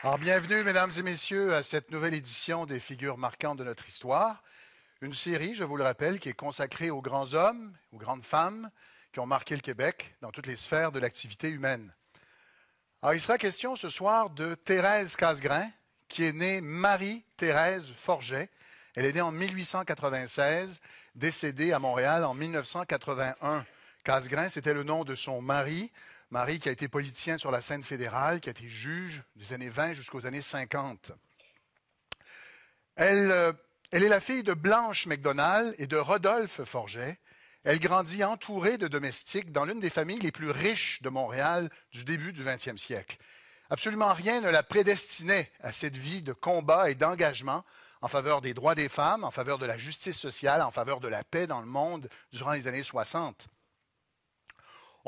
Alors, bienvenue, mesdames et messieurs, à cette nouvelle édition des figures marquantes de notre histoire. Une série, je vous le rappelle, qui est consacrée aux grands hommes, aux grandes femmes qui ont marqué le Québec dans toutes les sphères de l'activité humaine. Alors, il sera question ce soir de Thérèse Casgrain, qui est née Marie-Thérèse Forget. Elle est née en 1896, décédée à Montréal en 1981. Casgrain, c'était le nom de son mari. Marie qui a été politicien sur la scène fédérale, qui a été juge des années 20 jusqu'aux années 50. Elle est la fille de Blanche MacDonald et de Rodolphe Forget. Elle grandit entourée de domestiques dans l'une des familles les plus riches de Montréal du début du 20e siècle. Absolument rien ne la prédestinait à cette vie de combat et d'engagement en faveur des droits des femmes, en faveur de la justice sociale, en faveur de la paix dans le monde durant les années 60.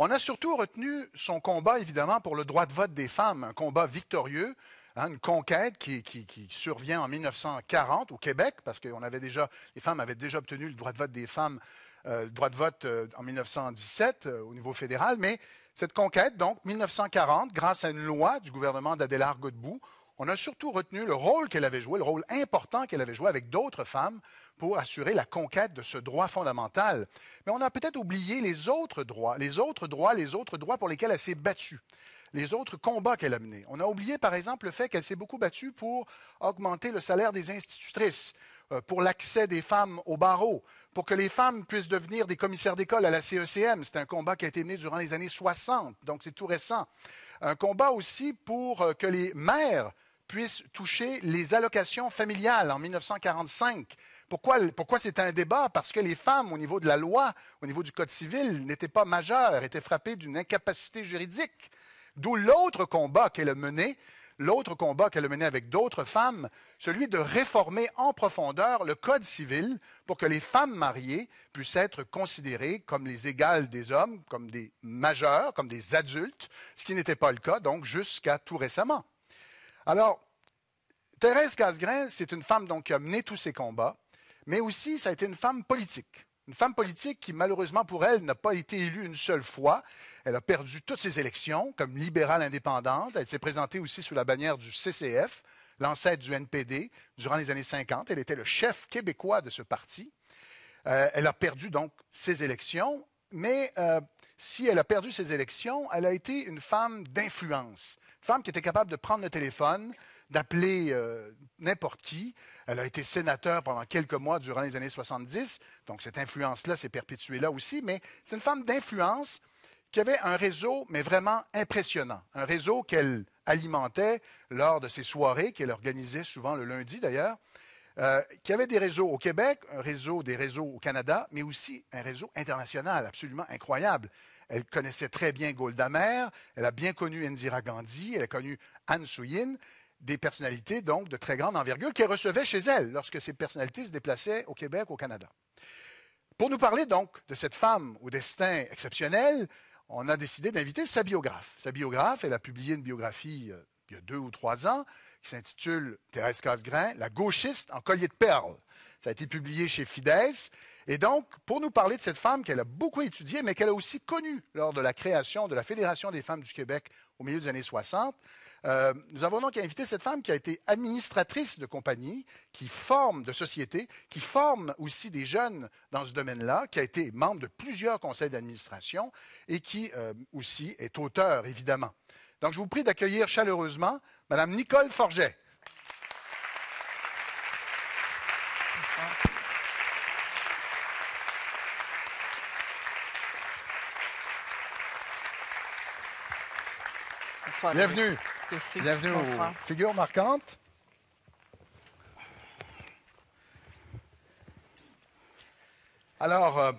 On a surtout retenu son combat, évidemment, pour le droit de vote des femmes, un combat victorieux, une conquête qui survient en 1940 au Québec, parce que les femmes avaient déjà obtenu le droit de vote des femmes, le droit de vote en 1917 au niveau fédéral, mais cette conquête, donc, 1940, grâce à une loi du gouvernement d'Adélard Godbout, on a surtout retenu le rôle qu'elle avait joué, le rôle important qu'elle avait joué avec d'autres femmes pour assurer la conquête de ce droit fondamental. Mais on a peut-être oublié les autres droits pour lesquels elle s'est battue, les autres combats qu'elle a menés. On a oublié, par exemple, le fait qu'elle s'est beaucoup battue pour augmenter le salaire des institutrices, pour l'accès des femmes au barreau, pour que les femmes puissent devenir des commissaires d'école à la CECM. C'est un combat qui a été mené durant les années 60, donc c'est tout récent. Un combat aussi pour que les mères puissent toucher les allocations familiales en 1945. Pourquoi c'était un débat? Parce que les femmes, au niveau de la loi, au niveau du Code civil, n'étaient pas majeures, étaient frappées d'une incapacité juridique. D'où l'autre combat qu'elle a mené, avec d'autres femmes, celui de réformer en profondeur le Code civil pour que les femmes mariées puissent être considérées comme les égales des hommes, comme des majeurs, comme des adultes, ce qui n'était pas le cas, donc, jusqu'à tout récemment. Alors, Thérèse Casgrain, c'est une femme donc, qui a mené tous ces combats, mais aussi, ça a été une femme politique. Une femme politique qui, malheureusement pour elle, n'a pas été élue une seule fois. Elle a perdu toutes ses élections comme libérale indépendante. Elle s'est présentée aussi sous la bannière du CCF, l'ancêtre du NPD, durant les années 50. Elle était le chef québécois de ce parti. Elle a perdu donc ses élections, mais si elle a perdu ses élections, elle a été une femme d'influence. Une femme qui était capable de prendre le téléphone, d'appeler n'importe qui. Elle a été sénateur pendant quelques mois durant les années 70, donc cette influence-là s'est perpétuée là aussi, mais c'est une femme d'influence qui avait un réseau, mais vraiment impressionnant. Un réseau qu'elle alimentait lors de ses soirées, qu'elle organisait souvent le lundi d'ailleurs, qui avait des réseaux au Québec, des réseaux au Canada, mais aussi un réseau international absolument incroyable. Elle connaissait très bien Golda Meir, elle a bien connu Indira Gandhi, elle a connu Anne Souillin, des personnalités donc de très grande envergure qu'elle recevait chez elle lorsque ces personnalités se déplaçaient au Québec, au Canada. Pour nous parler donc de cette femme au destin exceptionnel, on a décidé d'inviter sa biographe. Sa biographe, elle a publié une biographie il y a 2 ou 3 ans qui s'intitule Thérèse Casgrain, la gauchiste en collier de perles. Ça a été publié chez Fides. Et donc, pour nous parler de cette femme qu'elle a beaucoup étudiée, mais qu'elle a aussi connue lors de la création de la Fédération des femmes du Québec au milieu des années 60, nous avons donc invité cette femme qui a été administratrice de compagnie, de société, qui forme aussi des jeunes dans ce domaine-là, qui a été membre de plusieurs conseils d'administration et qui aussi est auteur, évidemment. Donc, je vous prie d'accueillir chaleureusement Mme Nicole Forget. Bonsoir. Bienvenue. Merci. Bienvenue Bonsoir. aux figures marquantes. Alors,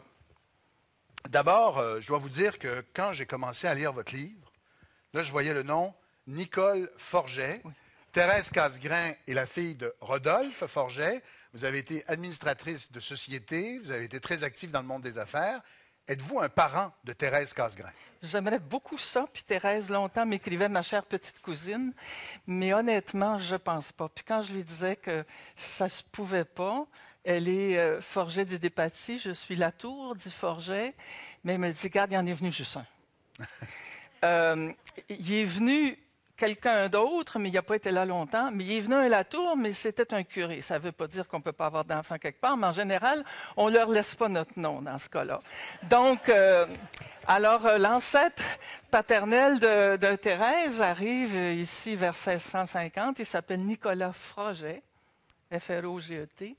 d'abord, je dois vous dire que quand j'ai commencé à lire votre livre, là, je voyais le nom Nicole Forget. Oui. Thérèse Casgrain est la fille de Rodolphe Forget. Vous avez été administratrice de société, vous avez été très active dans le monde des affaires. Êtes-vous un parent de Thérèse Casgrain? J'aimerais beaucoup ça, puis Thérèse, longtemps, m'écrivait ma chère petite cousine, mais honnêtement, je pense pas. Puis quand je lui disais que ça se pouvait pas, elle est Forget dit Despatie, je suis Latour, dit Forget, mais elle me dit, regarde, il en est venu juste un. Il est venu quelqu'un d'autre, mais il n'a pas été là longtemps. Mais il est venu à la tour, mais c'était un curé. Ça ne veut pas dire qu'on ne peut pas avoir d'enfants quelque part, mais en général, on ne leur laisse pas notre nom dans ce cas-là. Donc, l'ancêtre paternel de Thérèse arrive ici vers 1650. Il s'appelle Nicolas Froget, F-R-O-G-E-T.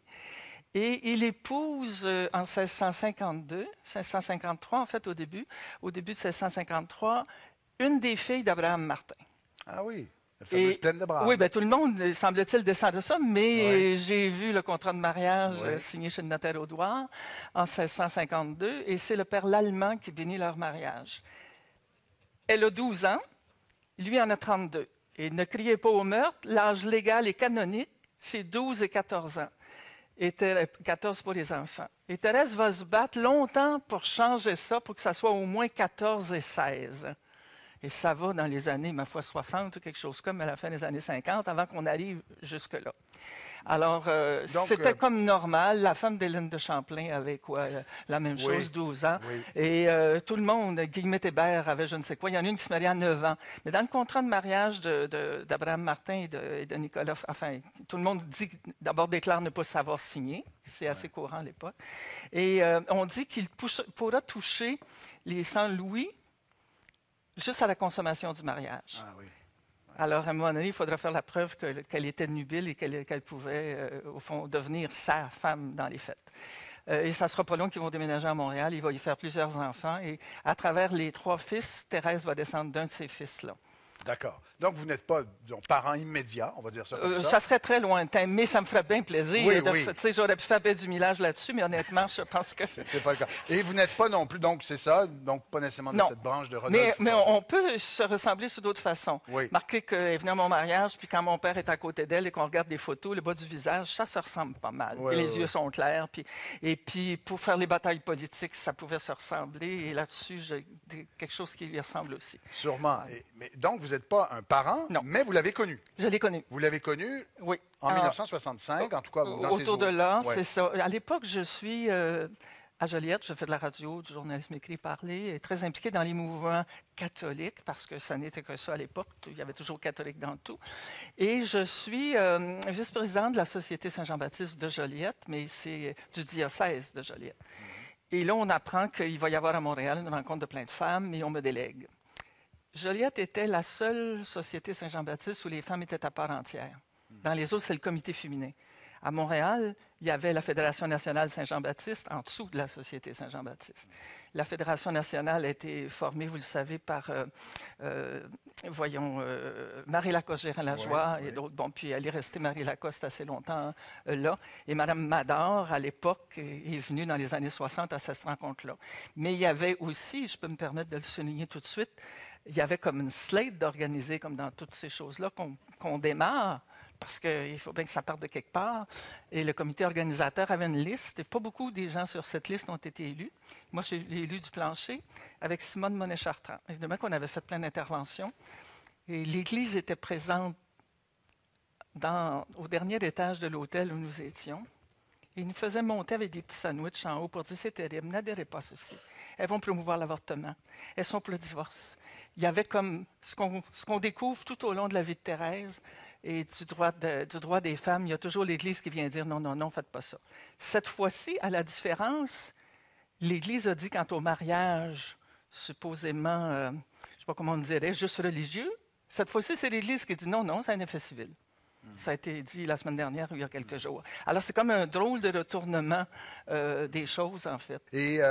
Et il épouse en 1652, 1653 en fait au début de 1653, une des filles d'Abraham Martin. Ah oui, la fameuse plaine d'Abraham. Oui, bien, tout le monde, semble-t-il, descend de ça, mais j'ai vu le contrat de mariage signé chez le notaire Audouard en 1652, et c'est le père Lallemand qui bénit leur mariage. Elle a 12 ans, lui en a 32. Et ne criez pas au meurtre, l'âge légal et canonique, c'est 12 et 14 ans. Et 14 pour les enfants. Et Thérèse va se battre longtemps pour changer ça, pour que ça soit au moins 14 et 16. Et ça va dans les années, ma foi, 60 ou quelque chose comme à la fin des années 50, avant qu'on arrive jusque-là. Alors, c'était comme normal. La femme d'Hélène de Champlain avait quoi? La même chose, 12 ans. Oui. Et tout le monde, Guillemette Hébert avait je ne sais quoi. Il y en a une qui se mariait à 9 ans. Mais dans le contrat de mariage d'Abraham Martin et de Nicolas, enfin, tout le monde dit d'abord déclare ne pas savoir signer. C'est assez courant à l'époque. Et on dit qu'il pourra toucher les 100 louis juste à la consommation du mariage. Ah oui. Alors, à un moment donné, il faudra faire la preuve qu'elle était nubile et qu'elle pouvait, au fond, devenir sa femme dans les fêtes. Et ça ne sera pas long qu'ils vont déménager à Montréal. Il va y faire plusieurs enfants. Et à travers les 3 fils, Thérèse va descendre d'un de ces fils-là. D'accord. Donc, vous n'êtes pas, disons, parents immédiats, on va dire ça comme ça. Ça serait très lointain, mais ça me ferait bien plaisir. Oui, j'aurais pu faire du millage là-dessus, mais honnêtement, je pense que... C'est pas le cas. Et vous n'êtes pas non plus, donc c'est ça, donc pas nécessairement de cette branche de Rodolphe. Mais on peut se ressembler sous d'autres façons. Oui. Marquez qu'elle est venue à mon mariage, puis quand mon père est à côté d'elle et qu'on regarde des photos, le bas du visage, ça se ressemble pas mal. Oui, puis les yeux sont clairs. Et puis, pour faire les batailles politiques, ça pouvait se ressembler. Et là-dessus, j'ai quelque chose qui lui ressemble aussi. Sûrement. Mais donc, vous n'êtes pas un parent. Non. Mais vous l'avez connu. Je l'ai connu. Vous l'avez connu oui. En 1965, en tout cas dans autour de là, c'est ça. À l'époque, je suis à Joliette, je fais de la radio, du journalisme écrit, parlé, et très impliquée dans les mouvements catholiques, parce que ça n'était que ça à l'époque. Il y avait toujours catholique dans tout. Et je suis vice-présidente de la Société Saint-Jean-Baptiste de Joliette, mais c'est du diocèse de Joliette. Et là, on apprend qu'il va y avoir à Montréal une rencontre de plein de femmes, et on me délègue. Joliette était la seule société Saint-Jean-Baptiste où les femmes étaient à part entière. Dans les autres, c'est le comité féminin. À Montréal, il y avait la Fédération nationale Saint-Jean-Baptiste en dessous de la Société Saint-Jean-Baptiste. La Fédération nationale a été formée, vous le savez, par, Marie Lacoste-Gérin-Lajoie et d'autres. Bon, puis elle est restée Marie Lacoste assez longtemps là. Et Mme Mador, à l'époque, est venue dans les années 60 à cette rencontre-là. Mais il y avait aussi, je peux me permettre de le souligner tout de suite, il y avait comme une slate d'organiser, comme dans toutes ces choses-là, qu'on démarre, parce qu'il faut bien que ça parte de quelque part. Et le comité organisateur avait une liste, et pas beaucoup des gens sur cette liste ont été élus. Moi, j'ai élu du plancher avec Simone Monet-Chartrand. Évidemment qu'on avait fait plein d'interventions. Et l'Église était présente au dernier étage de l'hôtel où nous étions. Et ils nous faisaient monter avec des petits sandwichs en haut pour dire « c'est terrible, n'adhérez pas à ceci. Elles vont promouvoir l'avortement. Elles sont pour le divorce. » Il y avait comme ce qu'on découvre tout au long de la vie de Thérèse et du droit des femmes. Il y a toujours l'Église qui vient dire « non, non, non, faites pas ça ». Cette fois-ci, à la différence, l'Église a dit quant au mariage, supposément, je ne sais pas comment on dirait, juste religieux. Cette fois-ci, c'est l'Église qui dit « non, non, c'est un effet civil ». Ça a été dit la semaine dernière ou il y a quelques jours. Alors, c'est comme un drôle de retournement des choses, en fait. Et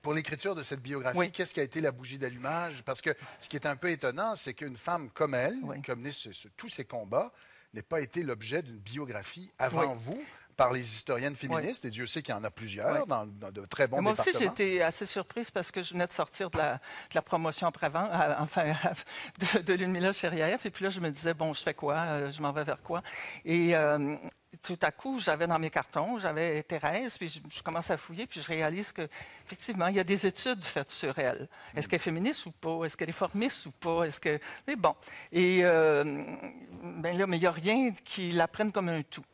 pour l'écriture de cette biographie, qu'est-ce qui a été la bougie d'allumage? Parce que ce qui est un peu étonnant, c'est qu'une femme comme elle, qui a mené tous ces combats, n'ait pas été l'objet d'une biographie avant vous, par les historiennes féministes, et Dieu sait qu'il y en a plusieurs dans de très bons départements. Moi aussi, j'étais assez surprise parce que je venais de sortir de la promotion après-vente, de Ludmilla Cherriaeff, et puis là, je me disais, bon, je fais quoi? Je m'en vais vers quoi? Et tout à coup, j'avais dans mes cartons, j'avais Thérèse, puis je commence à fouiller, puis je réalise qu'effectivement, il y a des études faites sur elle. Est-ce qu'elle est féministe ou pas? Est-ce qu'elle est formiste ou pas? Est-ce que... Mais bon. Et ben là, mais il n'y a rien qui la prenne comme un tout.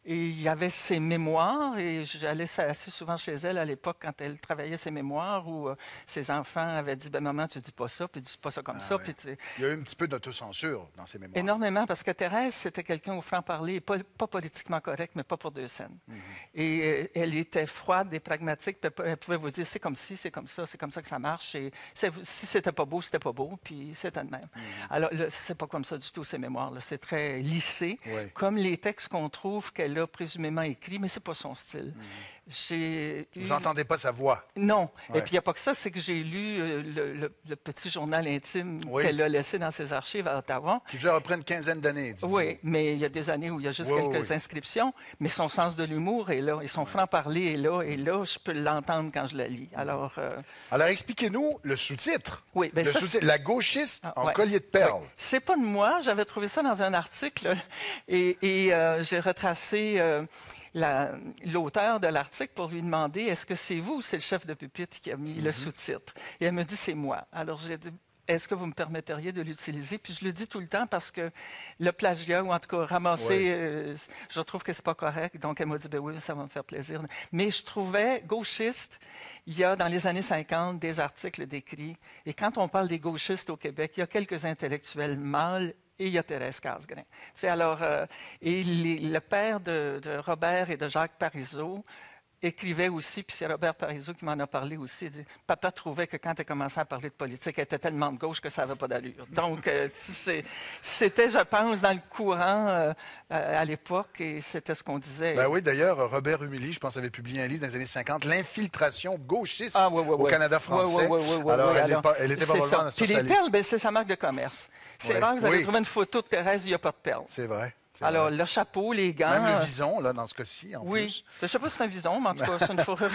Et il y avait ses mémoires, et j'allais assez souvent chez elle à l'époque quand elle travaillait ses mémoires, où ses enfants avaient dit, ben maman, tu dis pas ça, puis dis pas ça comme ça. Ouais. Puis Il y a eu un petit peu d'autocensure dans ses mémoires. énormément, parce que Thérèse, c'était quelqu'un au franc-parler, pas politiquement correct, mais pas pour deux scènes. Et elle était froide et pragmatique, puis elle pouvait vous dire, c'est comme ci, c'est comme ça que ça marche, et si c'était pas beau, puis c'était de même. Alors, c'est pas comme ça du tout, ces mémoires-là. C'est très lissé, comme les textes qu'on trouve qu'elle a présumément écrits, mais c'est pas son style. Vous n'entendez pas sa voix? Non. Et puis, il n'y a pas que ça, c'est que j'ai lu le petit journal intime qu'elle a laissé dans ses archives à Ottawa. Qui dure après une quinzaine d'années, dites-vous. Oui, mais il y a des années où il y a juste quelques inscriptions, mais son sens de l'humour est là, et son franc-parler est là, et là, je peux l'entendre quand je la lis. Alors, expliquez-nous le sous-titre. Oui, bien le sous-titre, La gauchiste en collier de perles. C'est pas de moi, j'avais trouvé ça dans un article, et j'ai retracé... l'auteur de l'article pour lui demander est-ce que c'est vous ou c'est le chef de pupitre qui a mis le sous-titre. Et elle me dit c'est moi. Alors j'ai dit est-ce que vous me permetteriez de l'utiliser? Puis je le dis tout le temps parce que le plagiat, ou en tout cas ramasser, je trouve que c'est pas correct. Donc elle m'a dit ben oui, ça va me faire plaisir. Mais je trouvais gauchiste, il y a dans les années 50 des articles décrits. Et quand on parle des gauchistes au Québec, il y a quelques intellectuels mâles. Et il y a Thérèse Casgrain. Et le père de Robert et de Jacques Parizeau écrivait aussi, puis c'est Robert Parizeau qui m'en a parlé aussi, il dit « Papa trouvait que quand elle commençait à parler de politique, elle était tellement de gauche que ça n'avait pas d'allure. » Donc, c'était, je pense, dans le courant à l'époque, et c'était ce qu'on disait. Ben oui, d'ailleurs, Robert Humilly, je pense, avait publié un livre dans les années 50, L'infiltration gauchiste au Canada français. Alors, elle était probablement sur sa liste. Puis les perles, c'est sa marque de commerce. C'est rare que vous avez trouvé une photo de Thérèse, il n'y a pas de perles. C'est vrai. Alors, le chapeau, les gants... Même le vison, là, dans ce cas-ci, en plus. Oui. Je ne sais pas si c'est un vison, mais en tout cas, c'est une fourrure.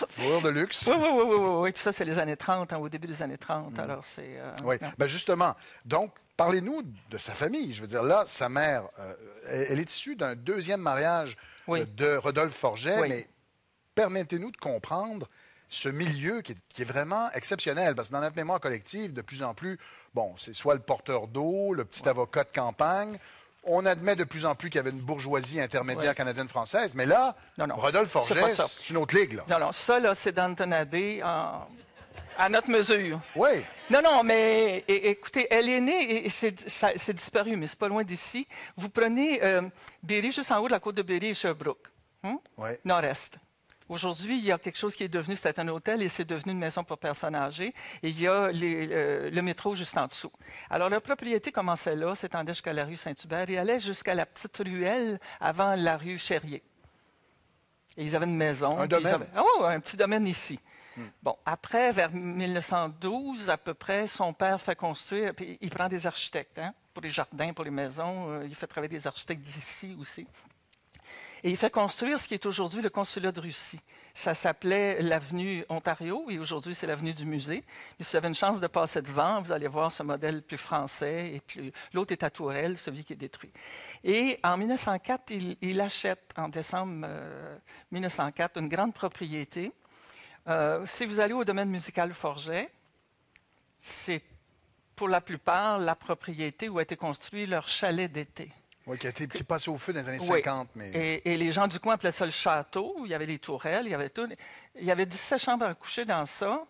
Fourrure de luxe. Oui. Puis ça, c'est les années 30, au début des années 30. Alors, c'est... Oui. Bien, justement, donc, parlez-nous de sa famille. Je veux dire, là, sa mère, elle est issue d'un deuxième mariage de Rodolphe Forget, mais permettez-nous de comprendre ce milieu qui est vraiment exceptionnel, parce que dans notre mémoire collective, de plus en plus, bon, c'est soit le porteur d'eau, le petit avocat de campagne. On admet de plus en plus qu'il y avait une bourgeoisie intermédiaire canadienne-française, mais là, Rodolphe Forget, c'est une autre ligue. Là. Non, ça, là, c'est Danton Abbey à notre mesure. Oui. Non, mais écoutez, elle est née, et c'est disparu, mais c'est pas loin d'ici. Vous prenez Berry, juste en haut de la côte de Berry et Sherbrooke, nord-est. Aujourd'hui, il y a quelque chose qui est devenu, c'était un hôtel et c'est devenu une maison pour personnes âgées. Et il y a le métro juste en dessous. Alors, la propriété commençait là, s'étendait jusqu'à la rue Saint-Hubert et allait jusqu'à la petite ruelle avant la rue Cherrier. Et ils avaient une maison. Un domaine? Un petit domaine ici. Bon, après, vers 1912, à peu près, son père fait construire, puis il prend des architectes pour les jardins, pour les maisons. Il fait travailler des architectes d'ici aussi. Et il fait construire ce qui est aujourd'hui le consulat de Russie. Ça s'appelait l'avenue Ontario et aujourd'hui, c'est l'avenue du musée. Mais si vous avez une chance de passer devant, vous allez voir ce modèle plus français. Et puis l'autre est à Tourelle, celui qui est détruit. Et en 1904, il achète, en décembre 1904, une grande propriété. Si vous allez au domaine musical Forget, c'est pour la plupart la propriété où a été construit leur chalet d'été. Oui, qui est passé au feu dans les années 50. Mais... Et les gens du coin appelaient ça le château. Il y avait les tourelles, il y avait tout. Il y avait 17 chambres à coucher dans ça.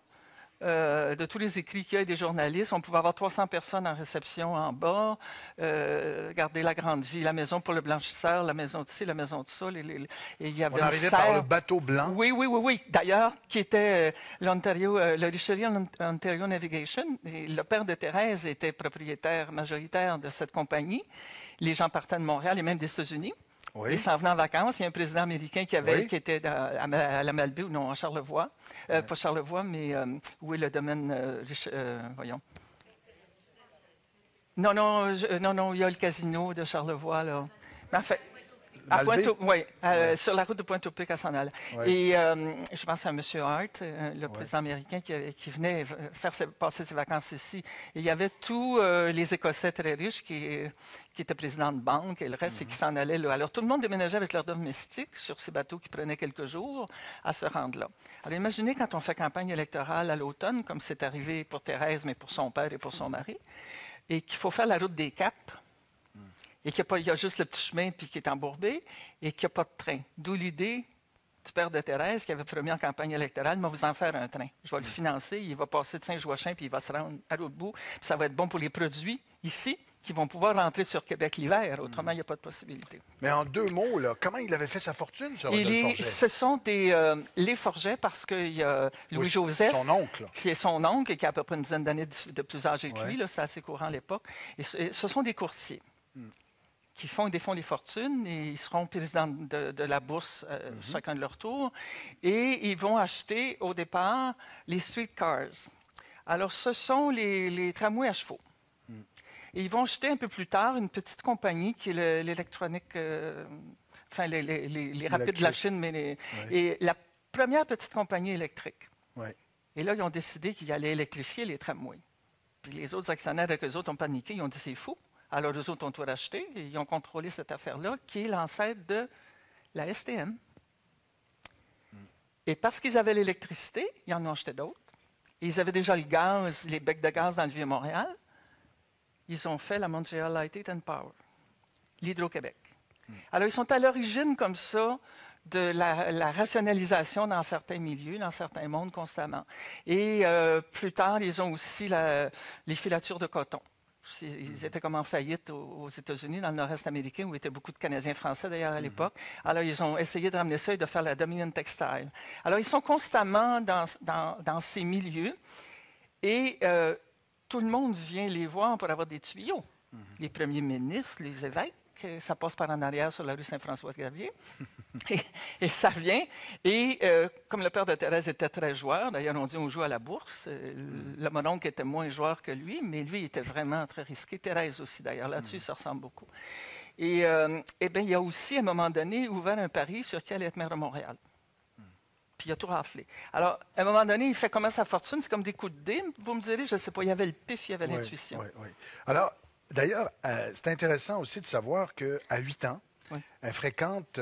De tous les écrits qu'il y a des journalistes, on pouvait avoir 300 personnes en réception en bas. Regardez la grande vie, la maison pour le blanchisseur, la maison de ci, la maison de ça. Et il y avait on arrivait par le bateau blanc. Oui. D'ailleurs, qui était le Richelieu Ontario Navigation. Et le père de Thérèse était propriétaire majoritaire de cette compagnie. Les gens partaient de Montréal et même des États-Unis. Oui. Ils s'en venaient en vacances. Il y a un président américain qui était à la Malbaie, ou non, à Charlevoix. Pas Charlevoix, mais où est le domaine... voyons. Non, il y a le casino de Charlevoix, là. Mais en fait, À Malbaie? oui, Ouais. sur la route de Pointe-au-Pic à s'en aller. Ouais. Et je pense à M. Hart, le président américain, qui venait passer ses vacances ici. Et il y avait tous les Écossais très riches qui étaient présidents de banque et le reste, et qui s'en allaient là. Alors, tout le monde déménageait avec leurs domestiques sur ces bateaux qui prenaient quelques jours à se rendre là. Alors, imaginez quand on fait campagne électorale à l'automne, comme c'est arrivé pour Thérèse, mais pour son père et pour son mari, et qu'il faut faire la route des Caps, et qu'il y a juste le petit chemin puis qui est embourbé, et qu'il n'y a pas de train. D'où l'idée du père de Thérèse, qui avait promis en campagne électorale, moi, vous en faire un train. Je vais le financer, il va passer de Saint-Joachim, puis il va se rendre à l'autre bout, puis ça va être bon pour les produits ici, qui vont pouvoir rentrer sur Québec l'hiver. Autrement, il n'y a pas de possibilité. Mais en 2 mots, là, comment il avait fait sa fortune, ce Rodolphe Forget? Ce sont les Forget, parce qu'il y a Louis-Joseph, son oncle, qui est son oncle et qui a à peu près une dizaine d'années de plus âgé que lui. C'est assez courant à l'époque. Et ce sont des courtiers qui font des fonds les fortunes et ils seront présidents de la bourse chacun de leur tour. Et ils vont acheter au départ les streetcars. Alors, ce sont les tramways à chevaux. Et ils vont acheter un peu plus tard une petite compagnie qui est l'électronique, enfin les rapides de la Chine, mais et la première petite compagnie électrique. Ouais. Et là, ils ont décidé qu'ils allaient électrifier les tramways. Puis les autres actionnaires avec eux autres ont paniqué, ils ont dit c'est fou. Alors, eux autres ont tout racheté et ils ont contrôlé cette affaire-là, qui est l'ancêtre de la STM. Et parce qu'ils avaient l'électricité, ils en ont acheté d'autres. Et ils avaient déjà le gaz, les becs de gaz dans le Vieux-Montréal. Ils ont fait la Montreal Light and Power, l'Hydro-Québec. Alors, ils sont à l'origine, comme ça, de la rationalisation dans certains milieux, dans certains mondes, constamment. Et plus tard, ils ont aussi les filatures de coton. Ils étaient comme en faillite aux États-Unis, dans le nord-est américain, où il y avait beaucoup de Canadiens français, d'ailleurs, à l'époque. Alors, ils ont essayé de ramener ça et de faire la Dominion Textile. Alors, ils sont constamment dans ces milieux et tout le monde vient les voir pour avoir des tuyaux. Les premiers ministres, les évêques, ça passe par en arrière sur la rue Saint-François-Xavier. et ça vient. Et comme le père de Thérèse était très joueur, d'ailleurs, on dit on joue à la bourse. Le mononcle était moins joueur que lui, mais lui, il était vraiment très risqué. Thérèse aussi, d'ailleurs. Là-dessus, ça ressemble beaucoup. Et bien, il a aussi, à un moment donné, ouvert un pari sur qui allait être maire de Montréal. Puis il a tout raflé. Alors, à un moment donné, il fait comment sa fortune? C'est comme des coups de dé. Vous me direz, je ne sais pas, il y avait le pif, il y avait l'intuition. Oui. Alors, d'ailleurs, c'est intéressant aussi de savoir qu'à 8 ans, elle fréquente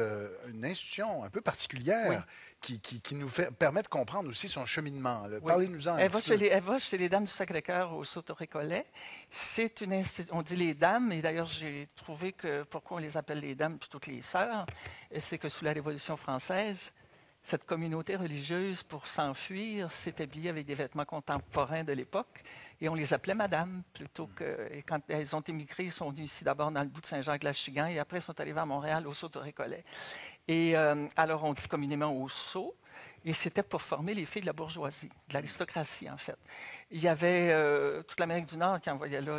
une institution un peu particulière qui nous permet de comprendre aussi son cheminement. Parlez-nous-en un petit peu. Elle va chez les Dames du Sacré-Cœur au Sauto-Récollet. C'est une institution, on dit les dames, et d'ailleurs, j'ai trouvé que pourquoi on les appelle les dames plutôt que les sœurs, c'est que sous la Révolution française, cette communauté religieuse, pour s'enfuir, s'est habillée avec des vêtements contemporains de l'époque. Et on les appelait madame, plutôt que... Et quand elles ont émigré, ils sont venus ici d'abord dans le bout de Saint-Jacques-Lachigan et après, ils sont arrivés à Montréal, au Sauto-Récollet. Et alors, on dit communément au Sceau. Et c'était pour former les filles de la bourgeoisie, de l'aristocratie, en fait. Il y avait toute l'Amérique du Nord qui envoyait là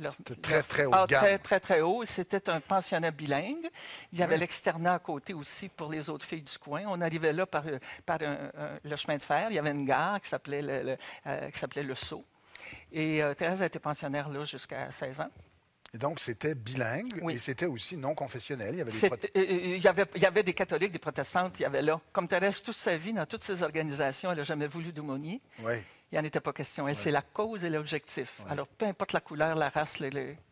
C'était très, très haut de gamme. Très, très, très haut. C'était un pensionnat bilingue. Il y avait l'externat à côté aussi pour les autres filles du coin. On arrivait là par le chemin de fer. Il y avait une gare qui s'appelait le Sceau. Et Thérèse a été pensionnaire là jusqu'à 16 ans. Et donc, c'était bilingue et c'était aussi non confessionnel. Il y avait des catholiques, des protestantes, il y avait là. Comme Thérèse, toute sa vie, dans toutes ses organisations, elle n'a jamais voulu d'aumônier. Il n'y en était pas question. Elle, c'est la cause et l'objectif. Alors, peu importe la couleur, la race,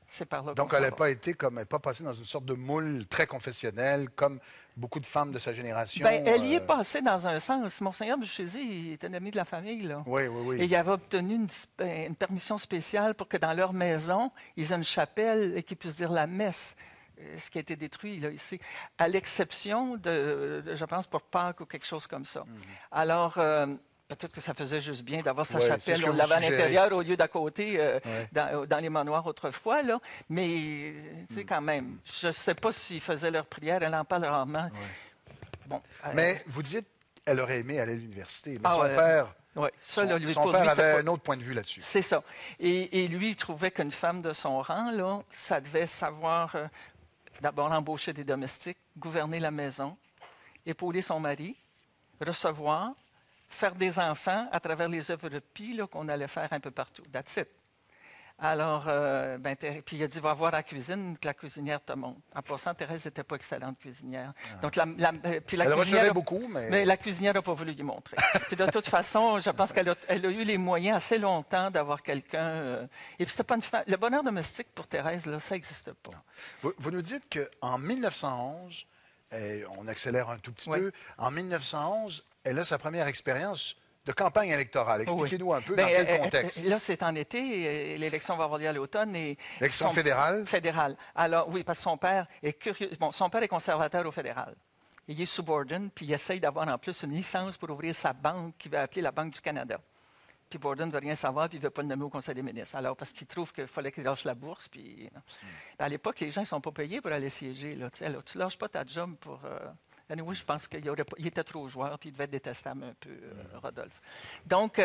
c'est par là qu'on donc, elle n'est pas passée dans une sorte de moule très confessionnel, comme beaucoup de femmes de sa génération. Bien, elle y est passée dans un sens. Monseigneur Bouchézy, il est un ami de la famille, là. Oui. Et il avait obtenu une permission spéciale pour que dans leur maison, ils aient une chapelle et qu'ils puissent dire la messe. Ce qui a été détruit là, ici, à l'exception de, je pense, pour Pâques ou quelque chose comme ça. Alors... peut-être que ça faisait juste bien d'avoir sa chapelle. On l'avait à l'intérieur au lieu d'à côté, dans les manoirs autrefois. Là. Mais, tu sais, quand même, je ne sais pas s'ils faisaient leur prière. Elle en parle rarement. Bon, mais vous dites qu'elle aurait aimé aller à l'université. Mais son père... son père avait un autre point de vue là-dessus. C'est ça. Et lui, il trouvait qu'une femme de son rang, là, ça devait savoir d'abord embaucher des domestiques, gouverner la maison, épauler son mari, recevoir, faire des enfants à travers les œuvres de Pi qu'on allait faire un peu partout. That's it. Alors, puis il a dit, va voir à la cuisine, que la cuisinière te montre. En passant, Thérèse n'était pas excellente cuisinière. Donc, puis Elle recevait beaucoup, mais la cuisinière n'a pas voulu lui montrer. Puis de toute façon, je pense qu'elle a eu les moyens assez longtemps d'avoir quelqu'un... et puis, c'était pas une le bonheur domestique pour Thérèse, là, ça n'existe pas. Vous nous dites qu'en 1911, on accélère un tout petit peu, en 1911, elle a sa première expérience de campagne électorale. Expliquez-nous un peu dans quel contexte. Là, c'est en été, l'élection va avoir lieu à l'automne. L'élection fédérale? Fédérale. Alors, oui, parce que son père est curieux. Bon, son père est conservateur au fédéral. Il est subordine, puis il essaye d'avoir en plus une licence pour ouvrir sa banque, qu'il va appeler la Banque du Canada. Puis Borden ne veut rien savoir, puis il ne veut pas le nommer au Conseil des ministres. Alors, parce qu'il trouve qu'il fallait qu'il lâche la bourse. Puis, à l'époque, les gens ne sont pas payés pour aller siéger. Là, alors, tu ne lâches pas ta job pour... Anyway, je pense qu'il était trop joueur, puis il devait être détestable un peu, Rodolphe. Donc,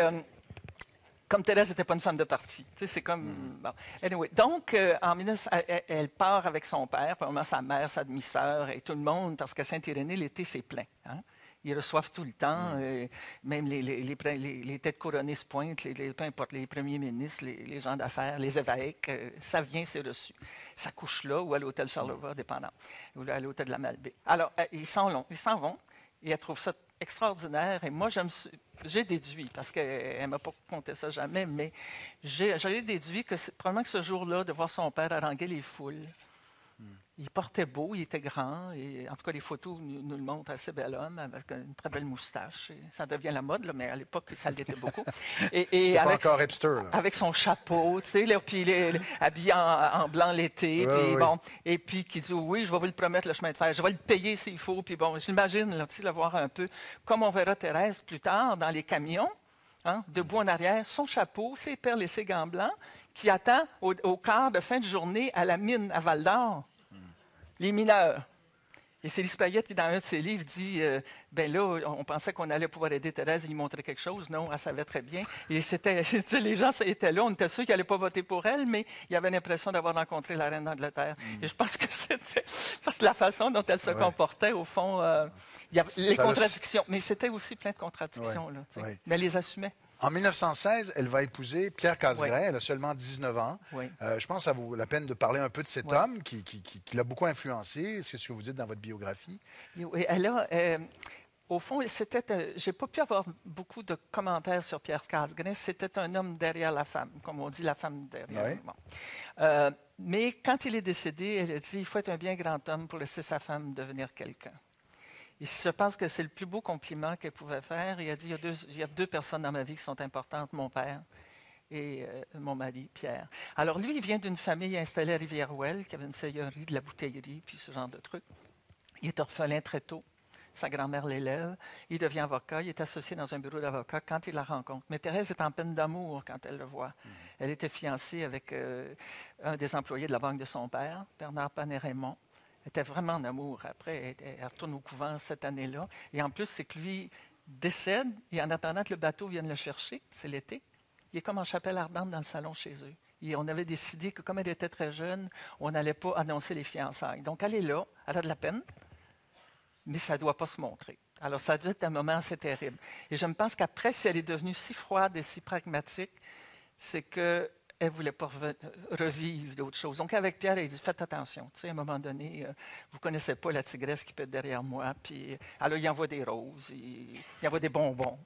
comme Thérèse n'était pas une femme de parti, c'est comme... Bon. Anyway, donc, elle part avec son père, probablement sa mère, sa demi-sœur et tout le monde, parce qu'à Saint-Irénée, l'été, c'est plein. Hein? Ils reçoivent tout le temps, même les têtes couronnées se pointent, peu importe, les premiers ministres, les gens d'affaires, les évêques, ça vient, c'est reçu. Ça couche là ou à l'hôtel Charlevoix, dépendant, ou à l'hôtel de la Malbaie. Alors, ils s'en vont, et elle trouve ça extraordinaire. Et moi, j'ai déduit, parce qu'elle ne m'a pas conté ça jamais, mais j'ai déduit que probablement que ce jour-là, de voir son père haranguer les foules, il portait beau, il était grand, et en tout cas, les photos nous le montrent, assez bel homme, avec une très belle moustache. Et ça devient la mode, là, mais à l'époque, ça l'était beaucoup. C'était pas encore hipster. Là. Avec son chapeau, tu sais, là, puis il est habillé en blanc l'été, puis bon, et puis qui dit, oui, je vais vous le promettre, le chemin de fer, je vais le payer s'il faut, puis bon, j'imagine, là, tu sais, le voir un peu, comme on verra Thérèse plus tard, dans les camions, hein, debout en arrière, son chapeau, ses perles et ses gants blancs, qui attend au quart de fin de journée à la mine à Val-d'Or. Les mineurs. Et c'est Lise Payette qui, dans un de ses livres, dit ben là, on pensait qu'on allait pouvoir aider Thérèse et lui montrer quelque chose. Non, elle savait très bien. Et c'était, les gens étaient là, on était sûrs qu'ils n'allaient pas voter pour elle, mais il y avait l'impression d'avoir rencontré la reine d'Angleterre. Et je pense que c'était parce que la façon dont elle se comportait, au fond, il y avait les contradictions. Mais c'était aussi plein de contradictions. Là, mais elle les assumait. En 1916, elle va épouser Pierre Casgrain. Elle a seulement 19 ans. Je pense que ça vaut la peine de parler un peu de cet homme qui l'a beaucoup influencé. C'est ce que vous dites dans votre biographie. Oui, elle a... au fond, j'ai pas pu avoir beaucoup de commentaires sur Pierre Casgrain. C'était un homme derrière la femme, comme on dit, la femme derrière. Bon. Mais quand il est décédé, elle a dit, il faut être un bien grand homme pour laisser sa femme devenir quelqu'un. Et je pense que c'est le plus beau compliment qu'elle pouvait faire. Il a dit, il y a deux personnes dans ma vie qui sont importantes, mon père et mon mari, Pierre. Alors lui, il vient d'une famille installée à Rivière-Ouelle, qui avait une seigneurie, de la bouteillerie, puis ce genre de trucs. Il est orphelin très tôt. Sa grand-mère l'élève. Il devient avocat. Il est associé dans un bureau d'avocat quand il la rencontre. Mais Thérèse est en peine d'amour quand elle le voit. Elle était fiancée avec un des employés de la banque de son père, Bernard Panet-Raymond. Elle était vraiment en amour. Après, elle retourne au couvent cette année-là. Et en plus, c'est que lui décède, et en attendant que le bateau vienne le chercher, c'est l'été, il est comme en chapelle ardente dans le salon chez eux. Et on avait décidé que, comme elle était très jeune, on n'allait pas annoncer les fiançailles. Donc, elle est là, elle a de la peine, mais ça ne doit pas se montrer. Alors, ça a dû être un moment assez terrible. Et je me pense qu'après, si elle est devenue si froide et si pragmatique, c'est que elle ne voulait pas revivre d'autres choses. Donc, avec Pierre, elle dit, faites attention. Tu sais, à un moment donné, vous ne connaissez pas la tigresse qui peut être derrière moi. Puis, alors, il envoie des roses, il envoie des bonbons.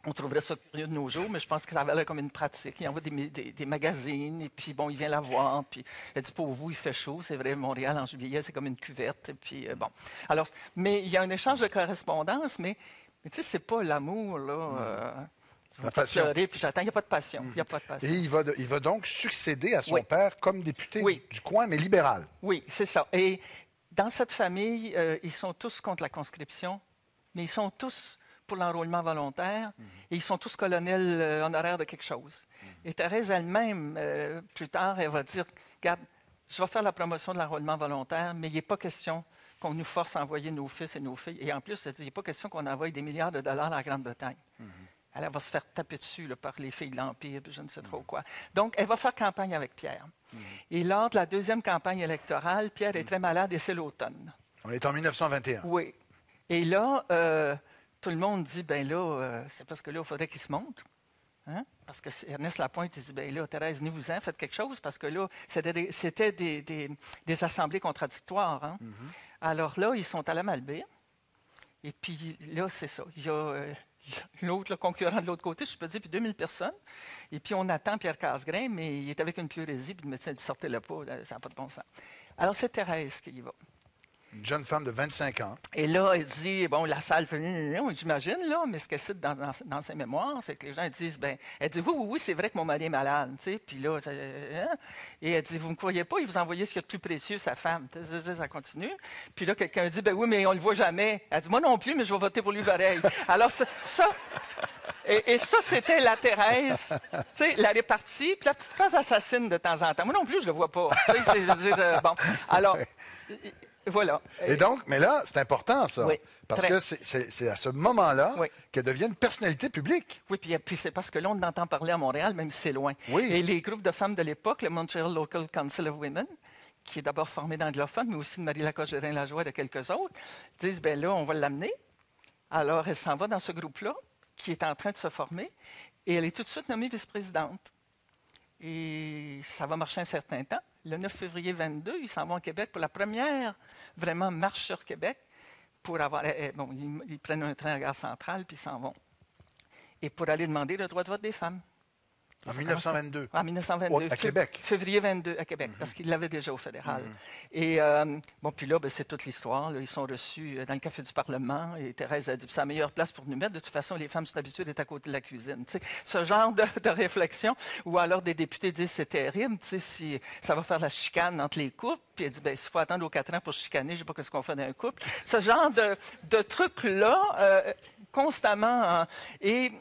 On trouverait ça curieux de nos jours, mais je pense que ça avait l'air comme une pratique. Il envoie des magazines, et puis, bon, il vient la voir. Puis, elle dit, pour vous, il fait chaud. C'est vrai, Montréal, en juillet, c'est comme une cuvette. Et puis, bon. Alors, mais il y a un échange de correspondance, mais tu sais, c'est pas l'amour, là... La passion. Pleurer, puis j'attends. Il n'y a pas de passion. Il y a pas de passion. Et il va donc succéder à son père comme député du coin, mais libéral. Oui, c'est ça. Et dans cette famille, ils sont tous contre la conscription, mais ils sont tous pour l'enrôlement volontaire, et ils sont tous colonels honoraires de quelque chose. Et Thérèse elle-même, plus tard, elle va dire, regarde, je vais faire la promotion de l'enrôlement volontaire, mais il n'est pas question qu'on nous force à envoyer nos fils et nos filles. Et en plus, il n'est pas question qu'on envoie des milliards de dollars à la Grande-Bretagne. Elle va se faire taper dessus là, par les filles de l'Empire, puis je ne sais trop quoi. Donc, elle va faire campagne avec Pierre. Et lors de la deuxième campagne électorale, Pierre est très malade et c'est l'automne. On est en 1921. Oui. Et là, tout le monde dit, ben là, c'est parce que là, il faudrait qu'il se montre. Hein? Parce que Ernest Lapointe, il dit, bien là, Thérèse, venez-vous-en, faites quelque chose, parce que là, c'était des assemblées contradictoires. Hein? Alors là, ils sont à la Malbaie. Et puis là, c'est ça. Il y a l'autre, le concurrent de l'autre côté, je peux dire, puis 2000 personnes. Et puis on attend Pierre Casgrain, mais il est avec une pleurésie, puis le médecin dit, sortez-le pas, ça n'a pas de bon sens. Alors c'est Thérèse qui y va. Une jeune femme de 25 ans. Et là, elle dit, bon, la salle fait, non, j'imagine, là, mais ce qu'elle cite dans ses mémoires, c'est que les gens disent, ben, elle dit, oui, c'est vrai que mon mari est malade, tu sais, puis là, hein? Et elle dit, vous ne me croyez pas, il vous a envoyé ce qu'il y a de plus précieux, sa femme. Ça continue. Puis là, quelqu'un dit, ben oui, mais on ne le voit jamais. Elle dit, moi non plus, mais je vais voter pour lui pareil. Alors, ça... Et ça, c'était la Thérèse, tu sais, la répartie, puis la petite phrase assassine de temps en temps. Moi non plus, je ne le vois pas. Tu sais, je veux dire, bon, alors... Voilà. Et donc, mais là, c'est important, ça. Oui, parce que c'est à ce moment-là qu'elle devient une personnalité publique. Oui, puis c'est parce que là, on entend parler à Montréal, même si c'est loin. Oui. Et les groupes de femmes de l'époque, le Montreal Local Council of Women, qui est d'abord formé d'anglophones, mais aussi de Marie Lacoste-Gérin-Lajoie et de quelques autres, disent, bien là, on va l'amener. Alors, elle s'en va dans ce groupe-là, qui est en train de se former, et elle est tout de suite nommée vice-présidente. Et ça va marcher un certain temps. Le 9 février 22, ils s'en vont au Québec pour la première, vraiment, marche sur Québec. Pour avoir, bon, ils prennent un train à la gare centrale, puis ils s'en vont. Et pour aller demander le droit de vote des femmes. En 1922. En 1922. À Québec. Février 22 à Québec, parce qu'il l'avait déjà au fédéral. Et bon, puis là, ben, c'est toute l'histoire. Ils sont reçus dans le café du Parlement. Et Thérèse a dit, c'est la meilleure place pour nous mettre. De toute façon, les femmes sont habituées d'être à côté de la cuisine. Tu sais, ce genre de réflexion. Ou alors des députés disent, c'est terrible, tu sais, si ça va faire la chicane entre les couples. Puis elle dit, ben, s'il faut attendre aux 4 ans pour se chicaner, je ne sais pas ce qu'on fait dans un couple. Ce genre de trucs-là... constamment. Et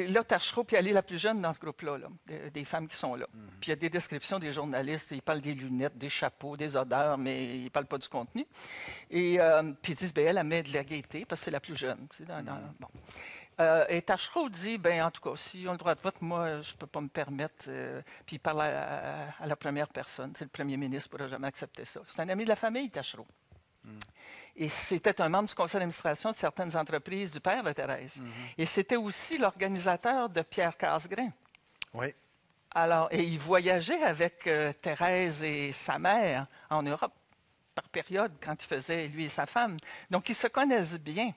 là, Tachereau, puis elle est la plus jeune dans ce groupe-là, là, des femmes qui sont là. Puis il y a des descriptions des journalistes, ils parlent des lunettes, des chapeaux, des odeurs, mais ils ne parlent pas du contenu. Et puis ils disent, bien, elle met de la gaieté, parce que c'est la plus jeune. Tu sais, bon. Et Tachereau dit, bien, en tout cas, si on a le droit de vote, moi, je ne peux pas me permettre. Puis il parle à la première personne. C'est le premier ministre ne pourra jamais accepter ça. C'est un ami de la famille, Tachereau. Et c'était un membre du conseil d'administration de certaines entreprises du père de Thérèse. Et c'était aussi l'organisateur de Pierre Casgrain. Oui. Alors, et il voyageait avec Thérèse et sa mère en Europe par période, quand il faisait, lui et sa femme. Donc, ils se connaissent bien.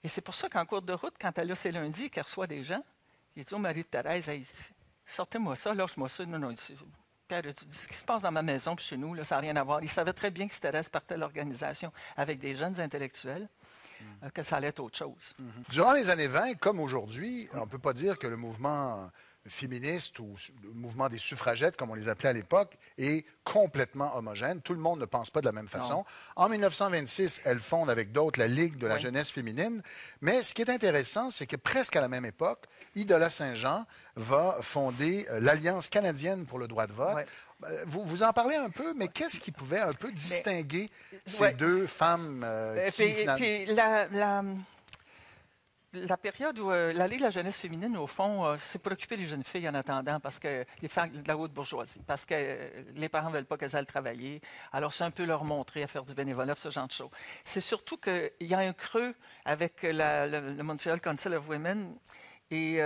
Et c'est pour ça qu'en cours de route, quand elle a ses lundis, qu'elle reçoit des gens, il dit au mari de Thérèse, hey, sortez-moi ça, lâche-moi ça. Non, Pierre, ce qui se passe dans ma maison puis chez nous, là, ça n'a rien à voir. Il savait très bien que si Thérèse partait de l'organisation avec des jeunes intellectuels, que ça allait être autre chose. Durant les années 20, comme aujourd'hui, on ne peut pas dire que le mouvement féministe ou le mouvement des suffragettes, comme on les appelait à l'époque, est complètement homogène. Tout le monde ne pense pas de la même façon. Non. En 1926, elle fonde avec d'autres la Ligue de la jeunesse féminine. Mais ce qui est intéressant, c'est que presque à la même époque, Idola Saint-Jean va fonder l'Alliance canadienne pour le droit de vote. Ouais. Vous en parlez un peu, mais qu'est-ce qui pouvait un peu distinguer ces deux femmes qui, finalement... La période où la Ligue de la jeunesse féminine, au fond, s'est pour occuper des jeunes filles en attendant, parce que les femmes de la haute bourgeoisie, parce que les parents ne veulent pas qu'elles aillent travailler. Alors, c'est un peu leur montrer à faire du bénévolat, ce genre de choses. C'est surtout qu'il y a un creux avec le Montreal Council of Women. Et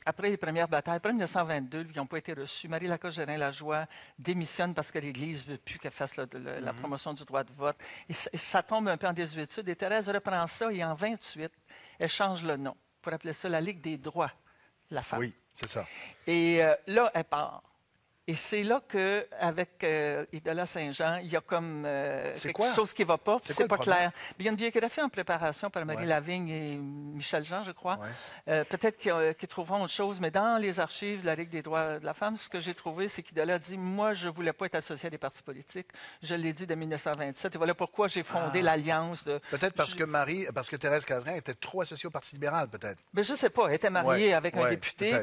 après les premières batailles, après 1922, ils n'ont pas été reçus. Marie Lacoste-Gérin-Lajoie démissionne parce que l'Église ne veut plus qu'elle fasse la promotion du droit de vote. Et ça tombe un peu en désuétude. Et Thérèse reprend ça et en 1928, elle change le nom pour appeler ça la Ligue des droits de la femme. Oui, c'est ça. Et là, elle part. Et c'est là qu'avec Idola Saint-Jean, il y a comme quelque chose qui ne va pas. C'est pas clair. Il y a une biographie en préparation par Marie Lavigne et Michel Jean, je crois. Peut-être qu'ils trouveront autre chose, mais dans les archives de la Ligue des droits de la femme, ce que j'ai trouvé, c'est qu'Idola dit « Moi, je ne voulais pas être associée à des partis politiques. Je l'ai dit dès 1927. Et voilà pourquoi j'ai fondé l'Alliance de... » Peut-être parce que Thérèse Casgrain était trop associée au Parti libéral, peut-être. Mais je ne sais pas. Elle était mariée avec un député.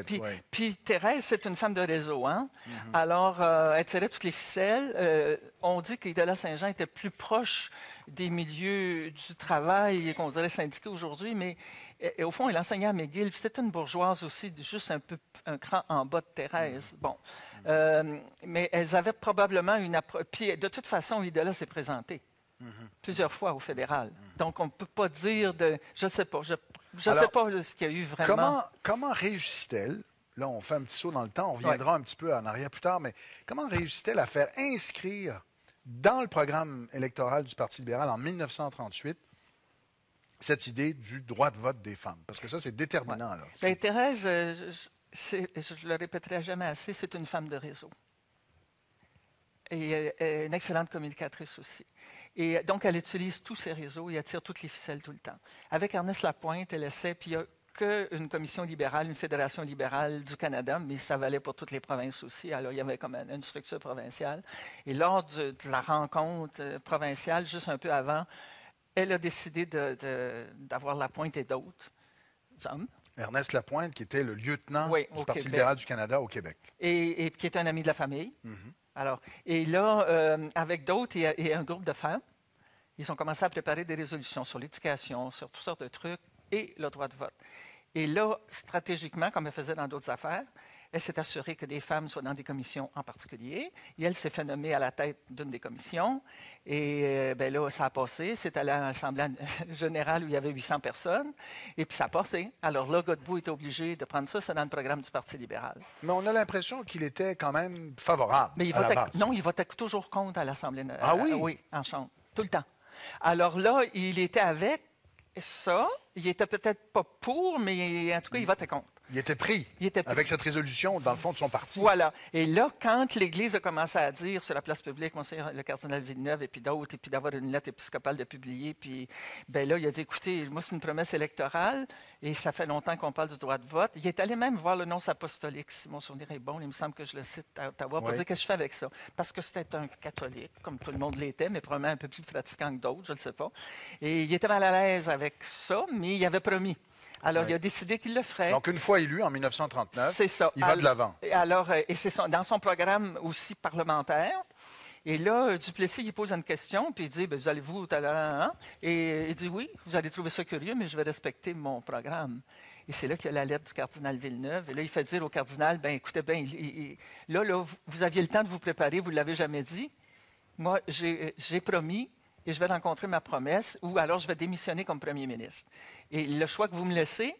Puis Thérèse, c'est une femme de réseau, hein? Alors, elle tirait toutes les ficelles. On dit qu'Idola Saint-Jean était plus proche des milieux du travail qu'on dirait syndiqués aujourd'hui, mais au fond, elle enseignait à McGill. C'était une bourgeoise aussi, juste un cran en bas de Thérèse. Bon. Mais elles avaient probablement une approche. Puis, de toute façon, Idola s'est présentée plusieurs fois au fédéral. Donc, on ne peut pas dire de... Je ne sais pas. Je ne sais pas ce qu'il y a eu vraiment. Comment réussit-elle là, on fait un petit saut dans le temps, on reviendra un petit peu en arrière plus tard, mais comment réussit-elle à faire inscrire dans le programme électoral du Parti libéral en 1938 cette idée du droit de vote des femmes? Parce que ça, c'est déterminant. Là. Bien, Thérèse, je ne le répéterai jamais assez, c'est une femme de réseau. Et une excellente communicatrice aussi. Et donc, elle utilise tous ses réseaux et elle tire toutes les ficelles tout le temps. Avec Ernest Lapointe, elle essaie, puis il n'y a qu'une commission libérale, une fédération libérale du Canada, mais ça valait pour toutes les provinces aussi. Alors, il y avait comme une structure provinciale. Et lors de la rencontre provinciale, juste un peu avant, elle a décidé d'avoir Lapointe et d'autres hommes. Ernest Lapointe, qui était le lieutenant du Parti Québec. libéral du Canada au Québec. Et qui est un ami de la famille. Alors, et là, avec d'autres et un groupe de femmes, ils ont commencé à préparer des résolutions sur l'éducation, sur toutes sortes de trucs et le droit de vote. Et là, stratégiquement, comme elle faisait dans d'autres affaires, elle s'est assurée que des femmes soient dans des commissions en particulier. Et elle s'est fait nommer à la tête d'une des commissions. Et bien là, ça a passé. C'était à l'Assemblée générale où il y avait 800 personnes. Et puis ça a passé. Alors là, Godbout était obligé de prendre ça. C'est dans le programme du Parti libéral. Mais on a l'impression qu'il était quand même favorable. Mais non, il votait toujours contre à l'Assemblée. Ah oui? Oui, en Chambre. Tout le temps. Alors là, il était avec ça. Il était peut-être pas pour, mais en tout cas, il votait contre. Il était pris avec cette résolution, dans le fond, de son parti. Voilà. Et là, quand l'Église a commencé à dire sur la place publique, Monseigneur le cardinal Villeneuve et puis d'autres, et puis d'avoir une lettre épiscopale de publier, puis ben là, il a dit, écoutez, moi, c'est une promesse électorale, et ça fait longtemps qu'on parle du droit de vote. Il est allé même voir le nonce apostolique, si mon souvenir est bon, il me semble que je le cite à Ottawa, pour dire qu'est-ce que je fais avec ça. Parce que c'était un catholique, comme tout le monde l'était, mais probablement un peu plus pratiquant que d'autres, je ne sais pas. Et il était mal à l'aise avec ça, mais il avait promis. Alors, il a décidé qu'il le ferait. Donc, une fois élu en 1939, c'est ça. Il va de l'avant. Alors, et c'est dans son programme aussi parlementaire. Et là, Duplessis, il pose une question, puis il dit, vous allez-vous, hein? Et il dit, oui, vous allez trouver ça curieux, mais je vais respecter mon programme. Et c'est là qu'il y a la lettre du cardinal Villeneuve. Et là, il fait dire au cardinal, écoutez, là, vous aviez le temps de vous préparer, vous ne l'avez jamais dit. Moi, j'ai promis, et je vais rencontrer ma promesse, ou alors je vais démissionner comme premier ministre. Et le choix que vous me laissez,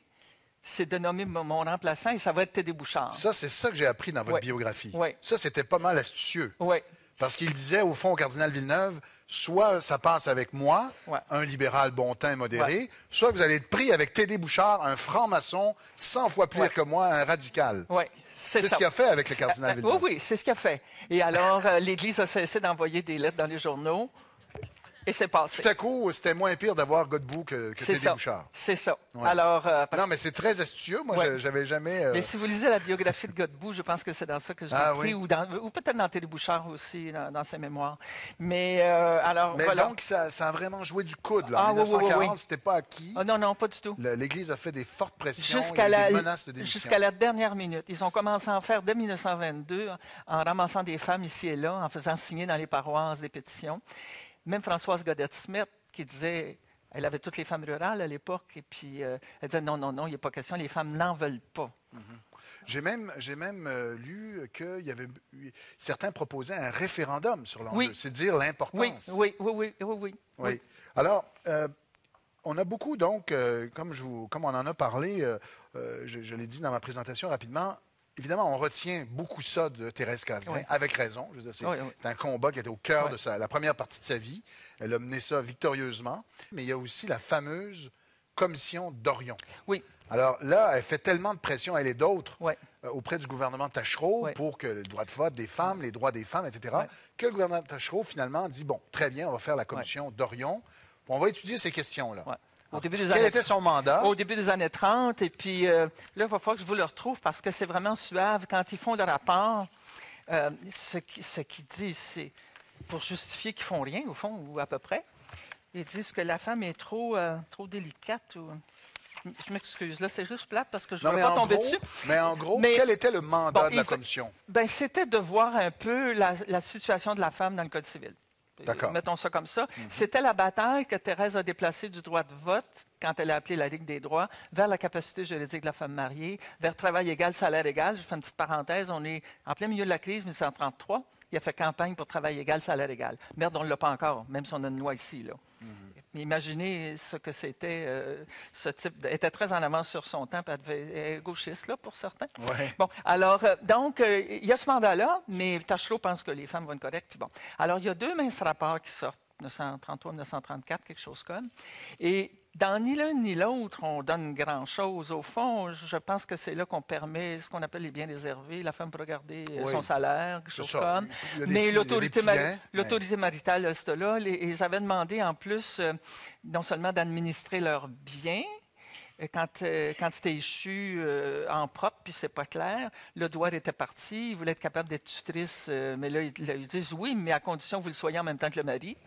c'est de nommer mon remplaçant, et ça va être Tédé Bouchard. Ça, c'est ça que j'ai appris dans votre biographie. Oui. Ça, c'était pas mal astucieux. Oui. Parce qu'il disait, au fond, au cardinal Villeneuve, soit ça passe avec moi, un libéral bon teint modéré, soit vous allez être pris avec Tédé Bouchard, un franc-maçon 100 fois plus que moi, un radical. Oui. C'est ce qu'il a fait avec le cardinal Villeneuve. Oui, c'est ce qu'il a fait. Et alors, l'Église a cessé d'envoyer des lettres dans les journaux. Et c'est passé. Tout à coup, c'était moins pire d'avoir Godbout que Tédé Bouchard. C'est ça. Ouais. Alors, non, mais c'est très astucieux. Moi, j'avais jamais... Mais si vous lisez la biographie de Godbout, je pense que c'est dans ça que je l'ai pris, ou peut-être dans Tédé Bouchard aussi, dans ses mémoires. Mais alors, mais voilà. Donc, ça a vraiment joué du coude. Là. En 1940, c'était pas acquis. Non, pas du tout. L'Église a fait des fortes pressions, jusqu'à des menaces de démission. Jusqu'à la dernière minute. Ils ont commencé à en faire dès 1922, en ramassant des femmes ici et là, en faisant signer dans les paroisses des pétitions. Même Françoise Godette-Smith, qui disait, elle avait toutes les femmes rurales à l'époque, et puis elle disait non, il n'y a pas question, les femmes n'en veulent pas. J'ai même lu qu'il y avait certains proposaient un référendum sur l'enjeu, c'est dire l'importance. Oui. Alors, on a beaucoup, donc, comme on en a parlé, je l'ai dit dans ma présentation rapidement, évidemment, on retient beaucoup ça de Thérèse Casgrain, avec raison. Je veux dire, c'est un combat qui était au cœur de la première partie de sa vie. Elle a mené ça victorieusement. Mais il y a aussi la fameuse commission d'Orion. Oui. Alors là, elle fait tellement de pression, elle et d'autres, auprès du gouvernement Taschereau pour que le droit de vote des femmes, les droits des femmes, etc., que le gouvernement Taschereau, finalement, dit, bon, très bien, on va faire la commission d'Orion. On va étudier ces questions-là. Quel était son mandat? Au début des années 30. Et puis là, il va falloir que je vous le retrouve parce que c'est vraiment suave. Quand ils font le rapport, ce qu'ils disent, c'est pour justifier qu'ils font rien, au fond, ou à peu près. Ils disent que la femme est trop délicate. Je m'excuse, là, c'est juste plate parce que je ne veux pas tomber dessus. Mais en gros, quel était le mandat de la commission? C'était de voir un peu la situation de la femme dans le Code civil. Mettons ça comme ça. C'était la bataille que Thérèse a déplacée du droit de vote, quand elle a appelé la Ligue des droits, vers la capacité juridique de la femme mariée, vers travail égal, salaire égal. Je fais une petite parenthèse, on est en plein milieu de la crise, 1933. Il a fait campagne pour travail égal, salaire égal. Merde, on ne l'a pas encore, même si on a une loi ici. Là. Imaginez ce que c'était, ce type. Elle était très en avance sur son temps, puis elle est gauchiste, là, pour certains. Ouais. Bon, alors, donc, il y a ce mandat-là, mais Tachereau pense que les femmes vont être correctes. Puis bon. Alors, il y a 2 minces rapports qui sortent, 1933, 1934, quelque chose comme. Et dans ni l'un ni l'autre, on donne grand-chose. Au fond, je pense que c'est là qu'on permet ce qu'on appelle les biens réservés. La femme peut garder son salaire, quelque chose comme. Mais l'autorité maritale reste là. Ils avaient demandé en plus, non seulement d'administrer leurs biens, quand c'était échu en propre, puis c'est pas clair, le douar était parti, il voulait être capable d'être tutrice, mais là, ils disent oui, mais à condition que vous le soyez en même temps que le mari.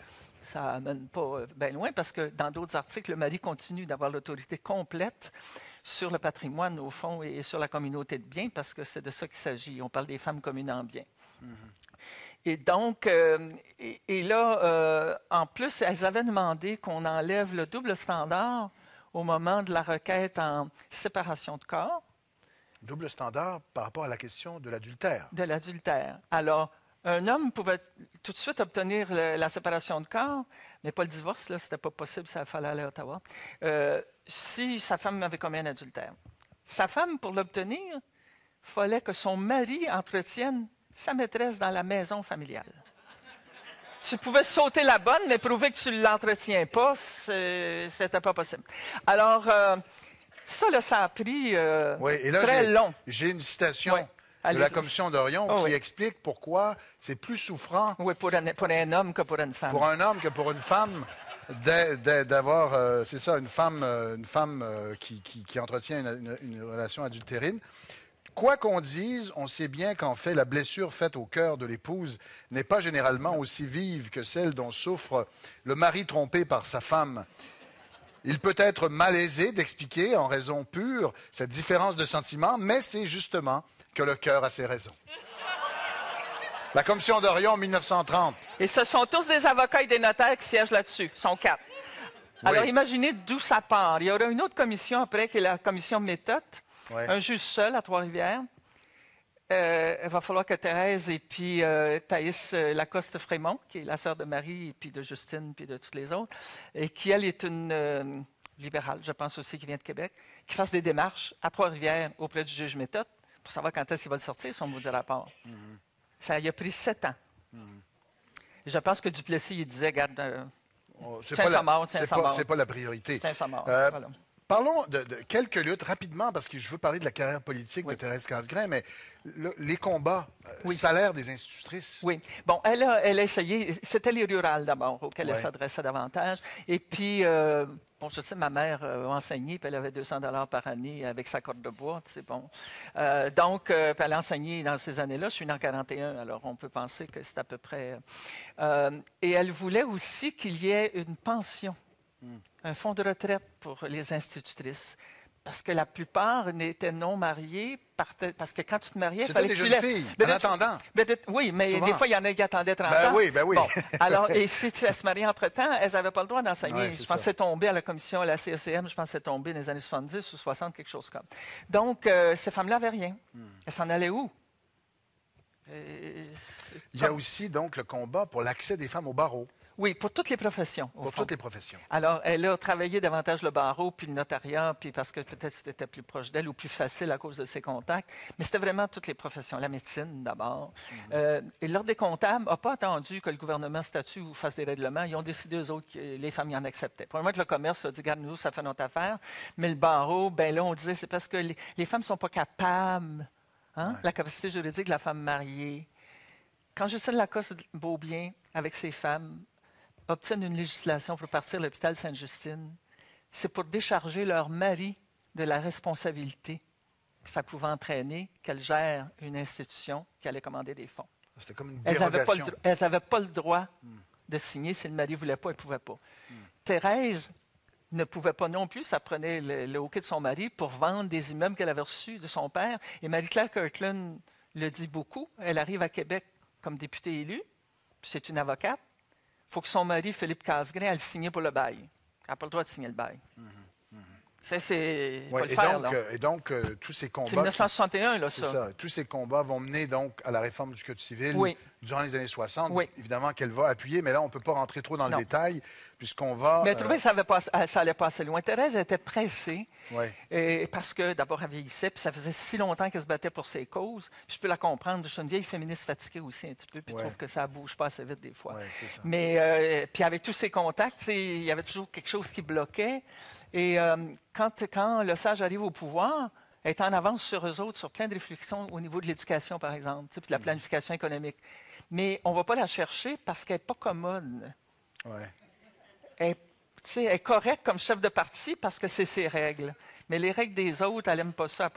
Ça n'amène pas bien loin, parce que dans d'autres articles, le mari continue d'avoir l'autorité complète sur le patrimoine, au fond, et sur la communauté de biens, parce que c'est de ça qu'il s'agit. On parle des femmes communes en biens. Et donc, et là, en plus, elles avaient demandé qu'on enlève le double standard au moment de la requête en séparation de corps. Double standard par rapport à la question de l'adultère. De l'adultère. Alors, un homme pouvait tout de suite obtenir la séparation de corps, mais pas le divorce, là, c'était pas possible, ça fallait aller à Ottawa, si sa femme avait commis un adultère. Sa femme, pour l'obtenir, il fallait que son mari entretienne sa maîtresse dans la maison familiale. Tu pouvais sauter la bonne, mais prouver que tu ne l'entretiens pas, c'était pas possible. Alors, ça, là, ça a pris très long. J'ai une citation de la Commission d'Orion qui explique pourquoi c'est plus souffrant pour un homme que pour une femme. Pour un homme que pour une femme d'avoir, c'est ça, une femme qui entretient une relation adultérine. Quoi qu'on dise, on sait bien qu'en fait, la blessure faite au cœur de l'épouse n'est pas généralement aussi vive que celle dont souffre le mari trompé par sa femme. Il peut être malaisé d'expliquer en raison pure cette différence de sentiment, mais c'est justement que le cœur a ses raisons. La Commission d'Orion, 1930. Et ce sont tous des avocats et des notaires qui siègent là-dessus. Ils sont 4. Alors, imaginez d'où ça part. Il y aura une autre commission après, qui est la commission méthode. Un juge seul à Trois-Rivières. Il va falloir que Thérèse et puis Thaïs Lacoste-Frémont, qui est la sœur de Marie, et puis de Justine, puis de toutes les autres, et qui, elle, est une libérale, je pense aussi, qui vient de Québec, qui fasse des démarches à Trois-Rivières auprès du juge méthode pour savoir quand est-ce qu'il va le sortir, son maudit rapport. Ça y a pris 7 ans. Je pense que Duplessis, il disait, regarde, c'est pas la priorité. Voilà. Parlons de quelques luttes rapidement, parce que je veux parler de la carrière politique de Thérèse Casgrain, mais les combats, salaire des institutrices. Oui. Bon, elle a essayé, c'était les rurales d'abord, auxquelles elle s'adressait davantage. Et puis, bon, je sais, ma mère a enseigné, puis elle avait 200 $ par année avec sa corde de bois, c'est bon. Donc, puis elle a enseigné dans ces années-là. Je suis née en 41, alors on peut penser que c'est à peu près... et elle voulait aussi qu'il y ait une pension. Un fonds de retraite pour les institutrices. Parce que la plupart étaient non mariés, parce que quand tu te mariais, il fallait que tu laisses... Filles, en attendant. Oui, mais souvent. Des fois, il y en a qui attendaient 30 ans. Oui. Bon, alors, et si elles se mariaient entre-temps, elles n'avaient pas le droit d'enseigner. Je pense que c'est tombé à la commission, à la CECM, je pense que c'est tombé dans les années 70 ou 60, quelque chose comme. Donc, ces femmes-là n'avaient rien. Elles s'en allaient où? Il y a aussi, donc, le combat pour l'accès des femmes au barreau. Oui, pour toutes les professions. Pour toutes les professions. Alors, elle a travaillé davantage le barreau, puis le notariat, puis parce que peut-être c'était plus proche d'elle ou plus facile à cause de ses contacts. Mais c'était vraiment toutes les professions. La médecine, d'abord. Et l'Ordre des comptables n'a pas attendu que le gouvernement statue ou fasse des règlements. Ils ont décidé, eux autres, que les femmes y en acceptaient. Probablement que le commerce a dit, regarde, nous, ça fait notre affaire. Mais le barreau, bien là, on disait, c'est parce que les femmes ne sont pas capables. La capacité juridique de la femme mariée. Quand Justine Lacoste-Beaubien, avec ses femmes, obtiennent une législation pour partir à l'hôpital Sainte-Justine, c'est pour décharger leur mari de la responsabilité que ça pouvait entraîner qu'elle gère une institution qui allait commander des fonds. C'était comme une dérogation. Elles n'avaient pas le droit de signer si le mari ne voulait pas, elle ne pouvait pas. Thérèse ne pouvait pas non plus, ça prenait le hockey de son mari pour vendre des immeubles qu'elle avait reçus de son père. Et Marie-Claire Kirkland le dit beaucoup. Elle arrive à Québec comme députée élue, c'est une avocate. Il faut que son mari, Philippe Casgrain, ait signé pour le bail. Elle n'a pas le droit de signer le bail. Il faut Ouais, le faire, là. et donc tous ces combats... C'est 1961, là, C'est ça. Tous ces combats vont mener donc à la réforme du Code civil Oui. durant les années 60. Oui. Évidemment qu'elle va appuyer, mais là, on ne peut pas rentrer trop dans Non. le détail, puisqu'on va... Mais trouvez que ça allait pas assez loin. Thérèse était pressée, Ouais. parce que d'abord, elle vieillissait, puis ça faisait si longtemps qu'elle se battait pour ses causes. Puis je peux la comprendre. Je suis une vieille féministe fatiguée aussi un petit peu, puis je trouve que ça bouge pas assez vite des fois. Ouais, c'est ça. Mais puis avec tous ses contacts, il y avait toujours quelque chose qui bloquait. Et quand le sage arrive au pouvoir, elle est en avance sur eux autres, sur plein de réflexions au niveau de l'éducation, par exemple, puis de la planification économique. Mais on ne va pas la chercher parce qu'elle n'est pas commode. Ouais. Elle est correcte comme chef de parti parce que c'est ses règles. Mais les règles des autres, elle n'aime pas ça.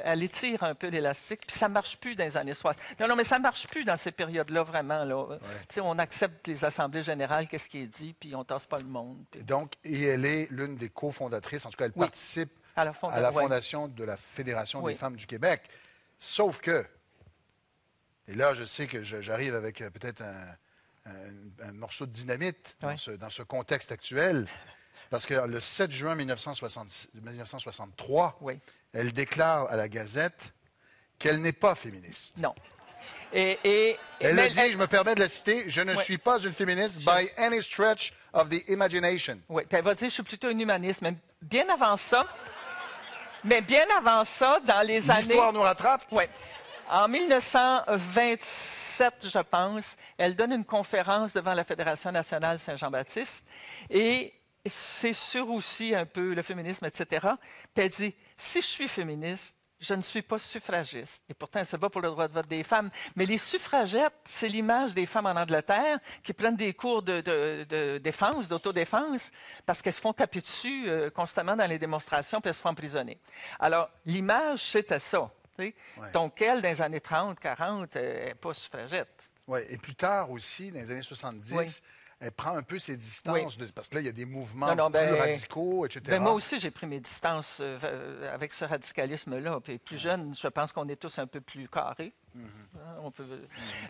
Elle étire un peu l'élastique, puis ça ne marche plus dans les années 60. Non, mais ça ne marche plus dans ces périodes-là, vraiment. Là. Ouais. On accepte les assemblées générales, qu'est-ce qui est dit, puis on ne tasse pas le monde. Puis... Et elle est l'une des cofondatrices, en tout cas, elle participe à la fondation de la Fédération des femmes du Québec. Sauf que, et là, je sais que j'arrive avec peut-être un morceau de dynamite dans ce contexte actuel, parce que le 7 juin 1963, elle déclare à la Gazette qu'elle n'est pas féministe. Non. Elle le dit, je me permets de la citer, « Je ne suis pas une féministe by any stretch of the imagination. » Oui, puis elle va dire, je suis plutôt une humaniste. Mais bien avant ça, dans les années... L'histoire nous rattrape? Oui. En 1927, je pense, elle donne une conférence devant la Fédération nationale Saint-Jean-Baptiste et c'est sur aussi un peu le féminisme, etc. Puis elle dit, si je suis féministe, je ne suis pas suffragiste. Et pourtant, elle se bat pour le droit de vote des femmes. Mais les suffragettes, c'est l'image des femmes en Angleterre qui prennent des cours de défense, d'autodéfense, parce qu'elles se font taper dessus constamment dans les démonstrations, puis elles se font emprisonner. Alors, l'image, c'était ça. Ouais. Donc, elle, dans les années 30, 40, elle n'est pas suffragette. Oui, et plus tard aussi, dans les années 70, elle prend un peu ses distances, parce que là, il y a des mouvements plus radicaux, etc. Moi aussi, j'ai pris mes distances avec ce radicalisme-là. Puis plus jeune, je pense qu'on est tous un peu plus carrés.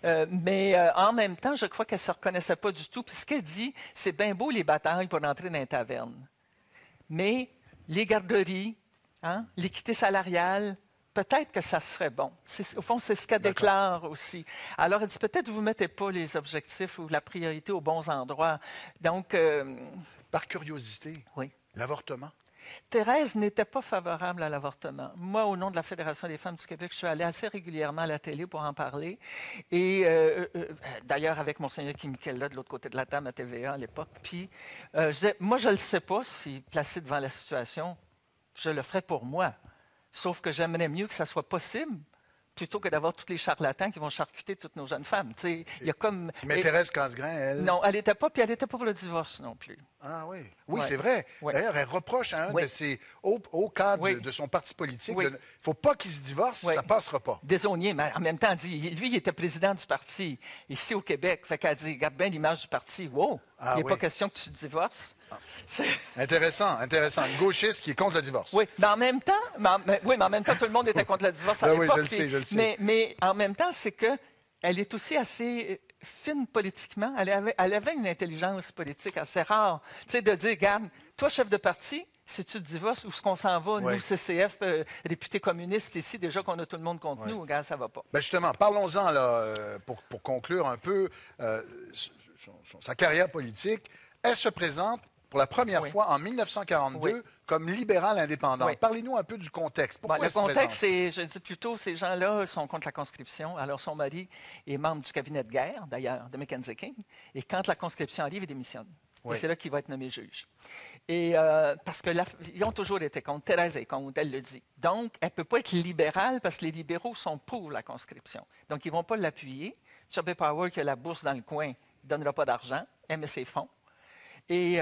Mais en même temps, je crois qu'elle ne se reconnaissait pas du tout. Puis ce qu'elle dit, c'est bien beau les batailles pour entrer dans les tavernes. Mais les garderies, l'équité salariale, peut-être que ça serait bon. Au fond, c'est ce qu'elle déclare aussi. Alors, elle dit, peut-être vous ne mettez pas les objectifs ou la priorité aux bons endroits. Donc... Par curiosité, l'avortement? Thérèse n'était pas favorable à l'avortement. Moi, au nom de la Fédération des femmes du Québec, je suis allée assez régulièrement à la télé pour en parler. Et d'ailleurs, avec Monseigneur Kimikella de l'autre côté de la table à TVA à l'époque. Puis, moi, je ne le sais pas si, placé devant la situation, je le ferais pour moi. Sauf que j'aimerais mieux que ça soit possible plutôt que d'avoir tous les charlatans qui vont charcuter toutes nos jeunes femmes. Mais Thérèse Casgrain, elle... Non, elle n'était pas, puis elle n'était pas pour le divorce non plus. Ah oui. Oui, c'est vrai. D'ailleurs, elle reproche à un de ses hauts cadres de son parti politique, il ne faut pas qu'il se divorce, ça ne passera pas. Désaunier, mais en même temps, lui, il était président du parti ici au Québec. Fait qu'elle dit, regarde bien l'image du parti. Wow, il n'est pas question que tu te divorces. Intéressant. Une gauchiste qui est contre le divorce. Oui, mais en même temps, tout le monde était contre le divorce à l'époque. Oui, je le sais. Mais en même temps, c'est qu'elle est aussi assez fine politiquement. Elle avait une intelligence politique assez rare. Tu sais, de dire, regarde, toi, chef de parti, si tu te divorces, où est-ce qu'on s'en va? Nous, CCF, réputés communistes ici, déjà qu'on a tout le monde contre nous, regarde, ça va pas. Bien justement, parlons-en là, pour conclure un peu sa carrière politique. Elle se présente pour la première fois en 1942 comme libérale indépendante. Parlez-nous un peu du contexte. Pourquoi le contexte, c'est, je dis plutôt, ces gens-là sont contre la conscription. Alors, son mari est membre du cabinet de guerre, d'ailleurs, de Mackenzie King. Et quand la conscription arrive, il démissionne. Et c'est là qu'il va être nommé juge. Et parce qu'ils ont toujours été contre. Thérèse est contre, elle le dit. Donc, elle ne peut pas être libérale parce que les libéraux sont pour la conscription. Donc, ils ne vont pas l'appuyer. Chubby Power, qui a la bourse dans le coin, ne donnera pas d'argent. Elle met ses fonds. Et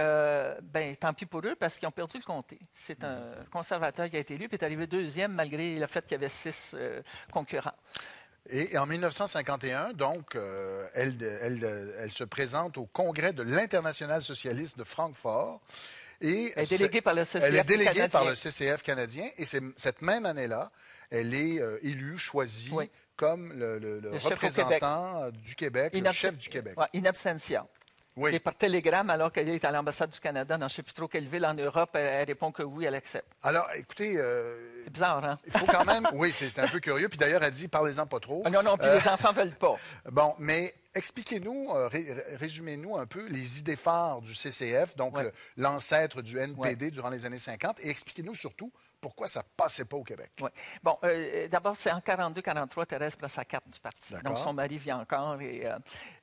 tant pis pour eux, parce qu'ils ont perdu le comté. C'est un conservateur qui a été élu, puis est arrivé deuxième, malgré le fait qu'il y avait 6 concurrents. Et en 1951, donc, elle se présente au Congrès de l'Internationale socialiste de Francfort. Et elle est déléguée par le CCF canadien. Elle est déléguée canadien. par le CCF canadien. Et cette même année-là, elle est élue, choisie comme le représentant du Québec, le chef du Québec. In absentia. Oui. Et par télégramme, alors qu'elle est à l'ambassade du Canada dans je ne sais plus trop quelle ville en Europe, elle répond que oui, elle accepte. Alors, écoutez, C'est bizarre, hein? il faut quand même... Oui, c'est un peu curieux. Puis d'ailleurs, elle dit, parlez-en pas trop. Non, puis les enfants ne veulent pas. Bon, mais expliquez-nous, résumez-nous un peu les idées phares du CCF, donc Ouais. l'ancêtre du NPD durant les années 50, et expliquez-nous surtout pourquoi ça ne passait pas au Québec. Oui. Bon, d'abord, c'est en 42-43, Thérèse prend sa carte du parti. D'accord. Donc, son mari vit encore et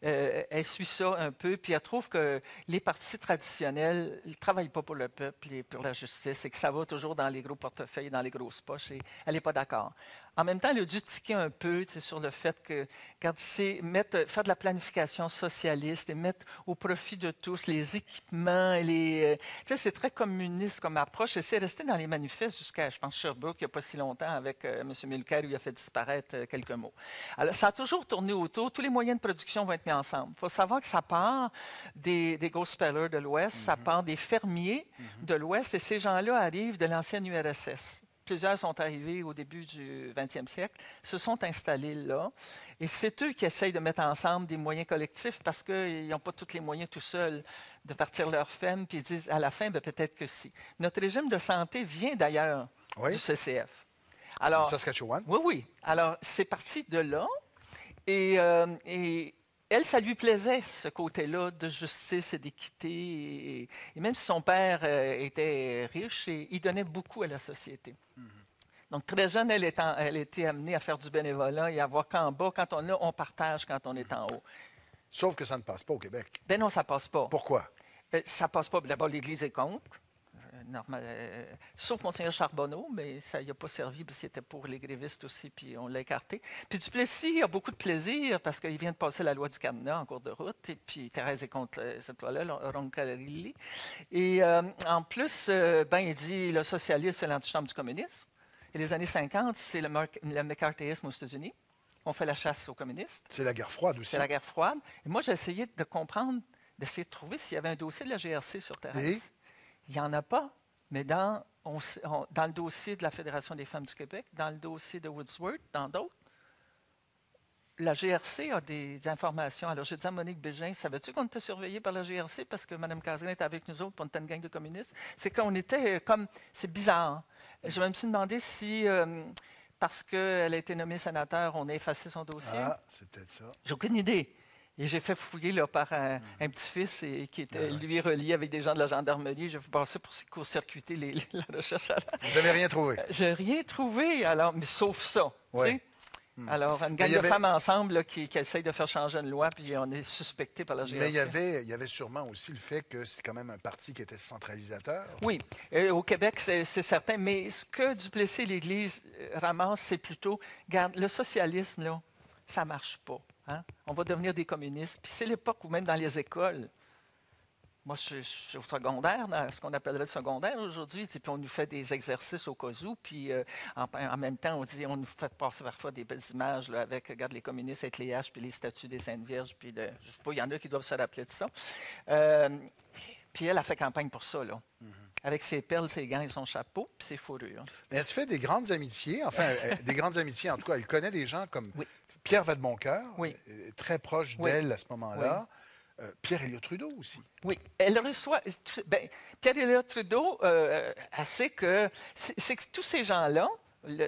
elle suit ça un peu. Puis, elle trouve que les partis traditionnels ne travaillent pas pour le peuple et pour la justice et que ça va toujours dans les gros portefeuilles, dans les grosses poches. Et elle n'est pas d'accord. En même temps, elle a dû tiquer un peu sur le fait que, quand c'est faire de la planification socialiste et mettre au profit de tous les équipements, et les, c'est très communiste comme approche. Et c'est resté dans les manifestes jusqu'à, je pense, Sherbrooke, il n'y a pas si longtemps, avec M. Mulcair, où il a fait disparaître quelques mots. Alors, ça a toujours tourné autour. Tous les moyens de production vont être mis ensemble. Il faut savoir que ça part des gospelers de l'Ouest, ça part des fermiers de l'Ouest, et ces gens-là arrivent de l'ancienne URSS. Plusieurs sont arrivés au début du 20e siècle, se sont installés là. Et c'est eux qui essayent de mettre ensemble des moyens collectifs parce qu'ils n'ont pas tous les moyens tout seuls de partir leur ferme. Puis ils disent, à la fin, peut-être que si. Notre régime de santé vient d'ailleurs du CCF. Alors, Saskatchewan? Oui. Alors, c'est parti de là. Et elle, ça lui plaisait, ce côté-là de justice et d'équité. Et même si son père était riche, il donnait beaucoup à la société. Donc, très jeune, elle était amenée à faire du bénévolat et à voir qu'en bas, quand on a, on partage quand on est en haut. Sauf que ça ne passe pas au Québec. Ben non, ça passe pas. Pourquoi? Ça passe pas. D'abord, l'Église est contre. Sauf Monseigneur Charbonneau, mais ça n'y a pas servi parce qu'il était pour les grévistes aussi, puis on l'a écarté. Puis Duplessis a beaucoup de plaisir parce qu'il vient de passer la loi du cadenas en cours de route, et puis Thérèse est contre cette loi-là, Roncarilli. Et en plus, il dit le socialisme, c'est l'antichambre du communisme. Et les années 50, c'est le McCarthyisme aux États-Unis. On fait la chasse aux communistes. C'est la guerre froide aussi. C'est la guerre froide. Et moi, j'ai essayé de comprendre, d'essayer de trouver s'il y avait un dossier de la GRC sur Thérèse. Et? Il n'y en a pas, mais dans le dossier de la Fédération des femmes du Québec, dans le dossier de Woodsworth, dans d'autres, la GRC a des informations. Alors, j'ai dit à Monique Bégin, savais-tu qu'on était surveillé par la GRC parce que Mme Casgrain était avec nous autres, puis on était une gang de communistes? C'est qu'on était comme... C'est bizarre. Je me suis demandé si, parce qu'elle a été nommée sénateur, on a effacé son dossier. Ah, c'est peut-être ça. J'ai aucune idée. Et j'ai fait fouiller là, par un petit-fils qui était, lui, relié avec des gens de la gendarmerie. J'ai passé pour court-circuiter la recherche. Vous n'avez rien trouvé? J'ai rien trouvé, alors, mais sauf ça. Oui. Alors, une gang de femmes ensemble là, qui essayent de faire changer une loi, puis on est suspecté par la GRC. Mais il y avait sûrement aussi le fait que c'est quand même un parti qui était centralisateur. Oui, au Québec, c'est certain. Mais ce que Duplessis et l'Église ramassent, c'est plutôt, regarde, le socialisme, là, ça ne marche pas. Hein? On va devenir des communistes. Puis c'est l'époque où même dans les écoles, moi je suis au secondaire, dans ce qu'on appellerait le secondaire aujourd'hui, puis on nous fait des exercices au cas où, puis en même temps on nous fait passer parfois des belles images là, avec, regarde, les communistes avec les haches, puis les statues des Saintes Vierges, puis je ne sais pas, il y en a qui doivent se rappeler de ça. Puis elle a fait campagne pour ça, là. Avec ses perles, ses gants et son chapeau, puis ses fourrures. Mais elle se fait des grandes amitiés, des grandes amitiés en tout cas. Elle connaît des gens comme Pierre Vadeboncoeur, très proche d'elle à ce moment-là. Oui. Pierre-Éliott Trudeau aussi. Oui, elle reçoit... Pierre-Éliott Trudeau, elle sait que... C'est que tous ces gens-là,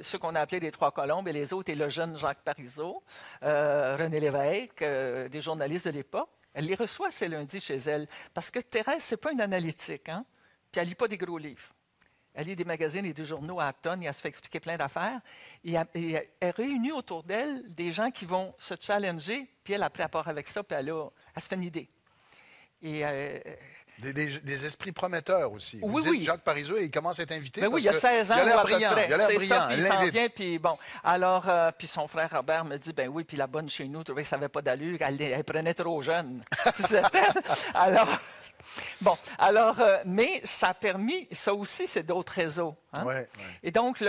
ceux qu'on a appelés les Trois Colombes et les autres, et le jeune Jacques Parizeau, René Lévesque, des journalistes de l'époque, elle les reçoit ces lundis chez elle. Parce que Thérèse, ce n'est pas une analytique, hein? Puis elle ne lit pas des gros livres. Elle lit des magazines et des journaux à tonnes et elle se fait expliquer plein d'affaires. Et elle réunit autour d'elle des gens qui vont se challenger, puis elle, après, elle part avec ça, puis elle se fait une idée. Et... Des esprits prometteurs aussi. Oui, Vous dites oui. Jacques Parizeau, il commence à être invité. Ben oui, il y a 16 ans. Il a l'air à peu brillant. près. Il a l'air C'est brillant. ça, puis il s'en vient, puis bon. Alors, puis son frère Robert me dit, ben oui, puis la bonne chez nous trouvait que ça n'avait pas d'allure, elle prenait trop jeune. Alors, mais ça a permis, ça aussi, c'est d'autres réseaux. Hein? Ouais. Et donc,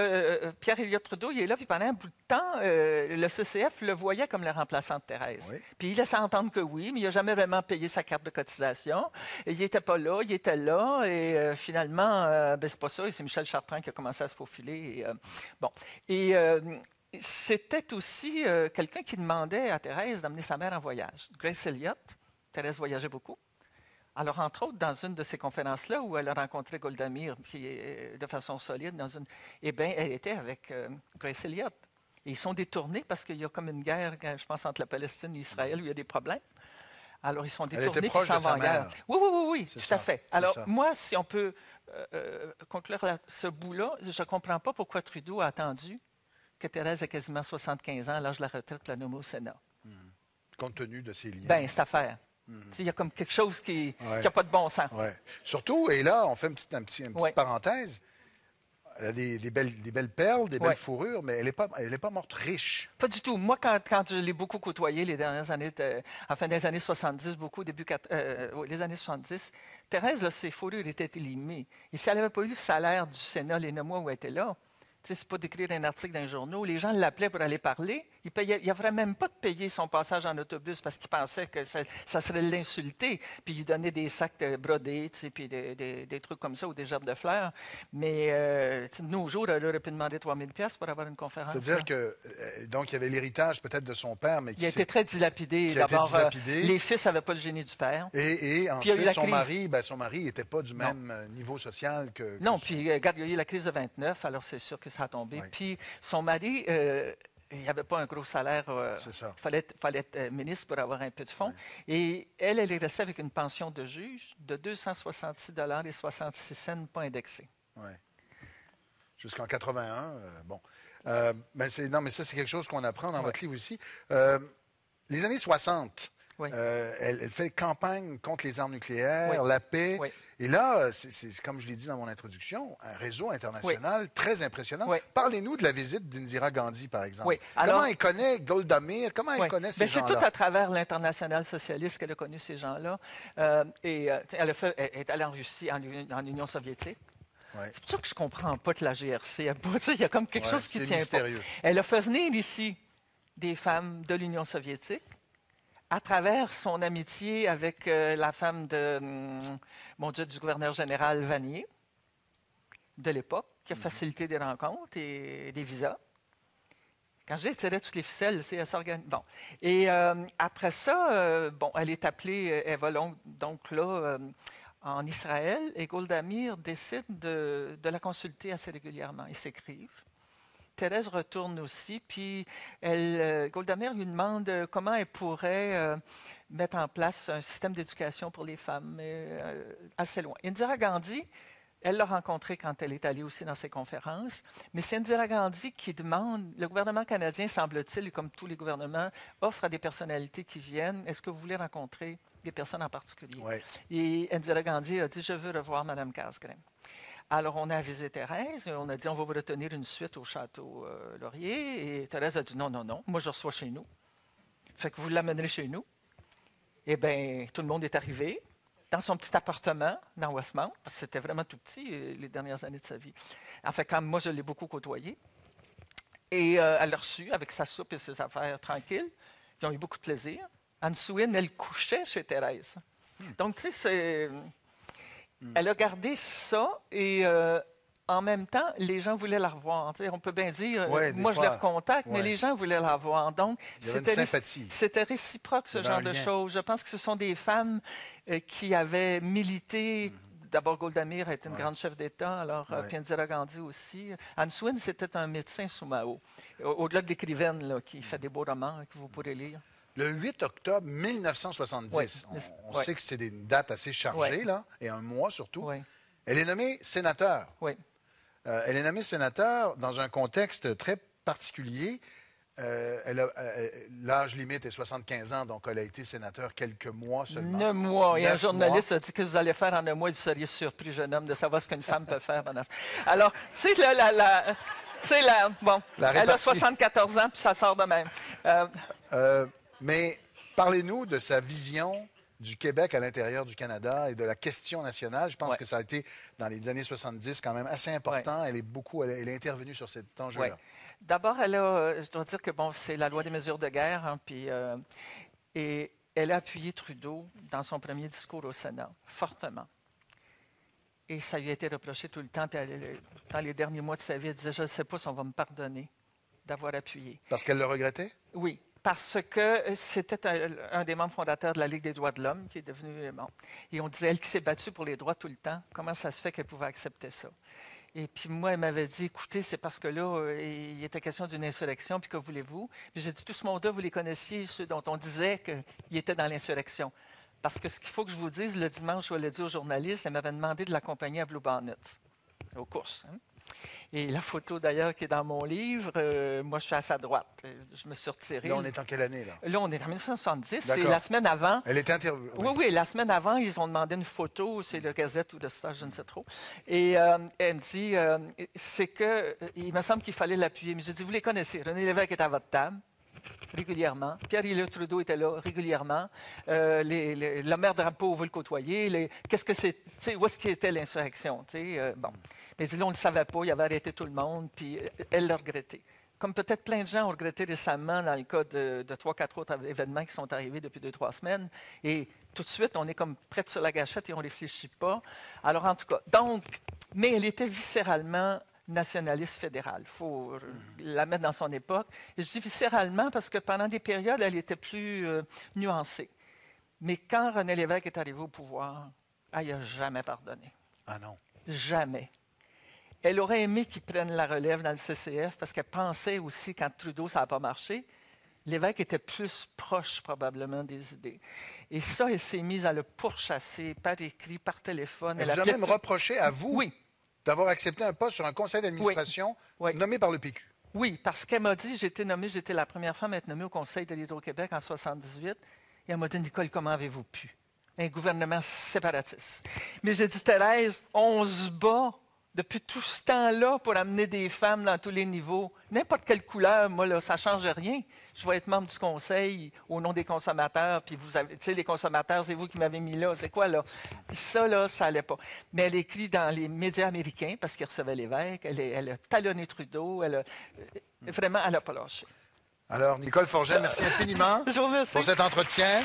Pierre-Éliott Trudeau, il est là, puis pendant un bout de temps, le CCF le voyait comme le remplaçant de Thérèse. Oui. Puis il laissait entendre que oui, mais il n'a jamais vraiment payé sa carte de cotisation. Et il n'était pas là, il était là, et finalement, c'est pas ça, et c'est Michel Chartrand qui a commencé à se faufiler. C'était aussi quelqu'un qui demandait à Thérèse d'amener sa mère en voyage. Grace Elliott, Thérèse voyageait beaucoup. Alors, entre autres, dans une de ces conférences-là où elle a rencontré Golda Meir de façon solide, eh bien, elle était avec Grace Elliott. Et ils sont détournés parce qu'il y a comme une guerre, je pense, entre la Palestine et Israël où il y a des problèmes. Alors, ils sont détournés et s'en vont en guerre. Oui, oui, oui, oui, tout à fait. Alors, moi, si on peut conclure ce bout-là, je ne comprends pas pourquoi Trudeau a attendu que Thérèse ait quasiment 75 ans à l'âge de la retraite pour la nommer au Sénat. Compte tenu de ses liens. Bien, cette affaire. Il y a comme quelque chose qui n'a pas de bon sens. Ouais. Surtout, et là, on fait une petite parenthèse. Elle a des belles perles, des belles fourrures, mais elle n'est pas morte riche. Pas du tout. Moi, quand je l'ai beaucoup côtoyée les dernières années, enfin des années 70, beaucoup, les années 70, Thérèse, là, ses fourrures étaient élimées. Et si elle n'avait pas eu le salaire du Sénat les 9 mois où elle était là, c'est pas d'écrire un article dans un journal. Les gens l'appelaient pour aller parler. Il n'avait même pas de payer son passage en autobus parce qu'il pensait que ça serait l'insulter. Puis il donnait des sacs brodés, puis des trucs comme ça ou des gerbes de fleurs. Mais de nos jours, elle aurait pu demander 3 000 $ pour avoir une conférence. C'est-à-dire que donc il y avait l'héritage peut-être de son père, mais il a été très dilapidé. D'abord, les fils n'avaient pas le génie du père. Et ensuite, son mari n'était pas du même niveau social que non, puis regarde, il y a eu la crise de 29, alors c'est sûr que ça a tombé. Oui. Puis son mari, il n'y avait pas un gros salaire. C'est ça. Il fallait être ministre pour avoir un peu de fonds. Oui. Et elle est restée avec une pension de juge de 266,66 $ pas indexée. Oui. Jusqu'en 81. Bon. Mais ça, c'est quelque chose qu'on apprend dans votre livre aussi. Les années 60. Oui. Elle fait campagne contre les armes nucléaires, la paix. Oui. Et là, c'est comme je l'ai dit dans mon introduction, un réseau international très impressionnant. Oui. Parlez-nous de la visite d'Indira Gandhi, par exemple. Oui. Alors, comment elle connaît Golda Meir? Comment elle connaît ces gens-là? C'est tout à travers l'Internationale socialiste qu'elle a connu ces gens-là. Elle est allée en Russie, en Union soviétique. Ouais. C'est pour ça que je ne comprends pas que la GRC, il y a comme quelque chose qui tient mystérieux. Pas. Elle a fait venir ici des femmes de l'Union soviétique à travers son amitié avec la femme du gouverneur général Vanier de l'époque, qui a facilité des rencontres et des visas. Quand je dis tirer toutes les ficelles, c'est elle s'organise. Bon. Et après ça, elle est appelée, elle va donc là en Israël, et Golda Meir décide de la consulter assez régulièrement. Ils s'écrivent. Thérèse retourne aussi, puis Golda Meir lui demande comment elle pourrait mettre en place un système d'éducation pour les femmes assez loin. Indira Gandhi, elle l'a rencontrée quand elle est allée aussi dans ses conférences, mais c'est Indira Gandhi qui demande, le gouvernement canadien, semble-t-il, comme tous les gouvernements, offre à des personnalités qui viennent, est-ce que vous voulez rencontrer des personnes en particulier? Ouais. Et Indira Gandhi a dit, je veux revoir Mme Casgrain. Alors, on a avisé Thérèse, on a dit, on va vous retenir une suite au Château Laurier. Et Thérèse a dit, non, moi je reçois chez nous. Fait que vous l'amènerez chez nous. Eh bien, tout le monde est arrivé dans son petit appartement dans Westmount, parce que c'était vraiment tout petit les dernières années de sa vie. En fait, quand moi, je l'ai beaucoup côtoyé. Et elle l'a reçu avec sa soupe et ses affaires tranquilles. Ils ont eu beaucoup de plaisir. Anne Souine, elle couchait chez Thérèse. Donc, tu sais, c'est... Elle a gardé ça et en même temps, les gens voulaient la revoir. T'sais, on peut bien dire, moi je la recontacte, mais les gens voulaient la revoir. Donc, c'était réciproque ce genre de choses. Je pense que ce sont des femmes qui avaient milité. D'abord, Golda Meir était une grande chef d'État, alors puis Indira Gandhi aussi. Anne Souine, c'était un médecin sous Mao. Au-delà de l'écrivaine là, qui fait des beaux romans que vous pourrez lire. Le 8 octobre 1970, on sait que c'est une date assez chargée, là, et un mois surtout. Elle est nommée sénateur. Elle est nommée sénateur dans un contexte très particulier. L'âge limite est 75 ans, donc elle a été sénateur quelques mois seulement. 9 mois. Et un journaliste a dit que vous allez faire en 9 mois, vous seriez surpris, jeune homme, de savoir ce qu'une femme peut faire pendant ça. Alors, tu sais, elle a 74 ans, puis ça sort de même. Mais parlez-nous de sa vision du Québec à l'intérieur du Canada et de la question nationale. Je pense que ça a été, dans les années 70, quand même assez important. Elle est intervenue sur cet enjeu-là. D'abord, je dois dire que c'est la loi des mesures de guerre, hein, et elle a appuyé Trudeau dans son premier discours au Sénat, fortement. Et ça lui a été reproché tout le temps. Puis dans les derniers mois de sa vie, elle disait, je ne sais pas si on va me pardonner d'avoir appuyé. Parce qu'elle le regrettait? Oui. parce que c'était un des membres fondateurs de la Ligue des droits de l'homme qui est devenu... Bon. Et on disait, elle qui s'est battue pour les droits tout le temps, comment ça se fait qu'elle pouvait accepter ça? Et puis moi, elle m'avait dit, écoutez, c'est parce que là, il était question d'une insurrection, puis que voulez-vous? Puis j'ai dit, tout ce monde-là, vous les connaissiez, ceux dont on disait qu'ils étaient dans l'insurrection. Parce que ce qu'il faut que je vous dise, le dimanche, je l'ai dit aux journalistes, elle m'avait demandé de l'accompagner à Blue Bonnets, aux courses. Hein? Et la photo, d'ailleurs, qui est dans mon livre, moi, je suis à sa droite. Je me suis retiré. Là, on est en quelle année, là? Là, on est en 1970. C'est la semaine avant. Elle était interviewée. Oui. Oui, la semaine avant, ils ont demandé une photo. C'est le Gazette ou le Star, je ne sais trop. Et elle me dit, c'est que, il me semble qu'il fallait l'appuyer. Mais j'ai dit, vous les connaissez. René Lévesque est à votre table. Régulièrement. Pierre-Éliott Trudeau était là régulièrement. Le maire Drapeau, vous le côtoyez. Qu'est-ce que c'est? Où est-ce qu'était l'insurrection? Bon. Mais là, on ne le savait pas. Il avait arrêté tout le monde. Puis elle l'a regretté. Comme peut-être plein de gens ont regretté récemment dans le cas de 3-4 autres événements qui sont arrivés depuis 2-3 semaines. Et tout de suite, on est comme prête sur la gâchette et on ne réfléchit pas. Alors, en tout cas, donc, mais elle était viscéralement nationaliste fédérale. Il faut la mettre dans son époque. Et je dis viscéralement parce que pendant des périodes, elle était plus nuancée. Mais quand René Lévesque est arrivé au pouvoir, elle n'a jamais pardonné. Ah non? Jamais. Elle aurait aimé qu'il prenne la relève dans le CCF parce qu'elle pensait aussi, quand Trudeau, ça n'a pas marché, Lévesque était plus proche probablement des idées. Et ça, elle s'est mise à le pourchasser par écrit, par téléphone. Elle vous a même reproché à vous d'avoir accepté un poste sur un conseil d'administration nommé par le PQ. Oui, parce qu'elle m'a dit, j'étais la première femme à être nommée au conseil de l'Hydro-Québec en 1978. Et elle m'a dit, Nicole, comment avez-vous pu? Un gouvernement séparatiste. Mais j'ai dit, Thérèse, on se bat depuis tout ce temps-là pour amener des femmes dans tous les niveaux. N'importe quelle couleur, moi, là, ça ne change rien. Je vais être membre du conseil au nom des consommateurs, puis vous avez, tu sais, les consommateurs, c'est vous qui m'avez mis là. C'est quoi, là? Ça, là, ça n'allait pas. Mais elle écrit dans les médias américains, parce qu'il recevait l'évêque, elle a talonné Trudeau, vraiment, elle n'a pas lâché. Alors, Nicole Forget, merci infiniment Je vous remercie pour cet entretien.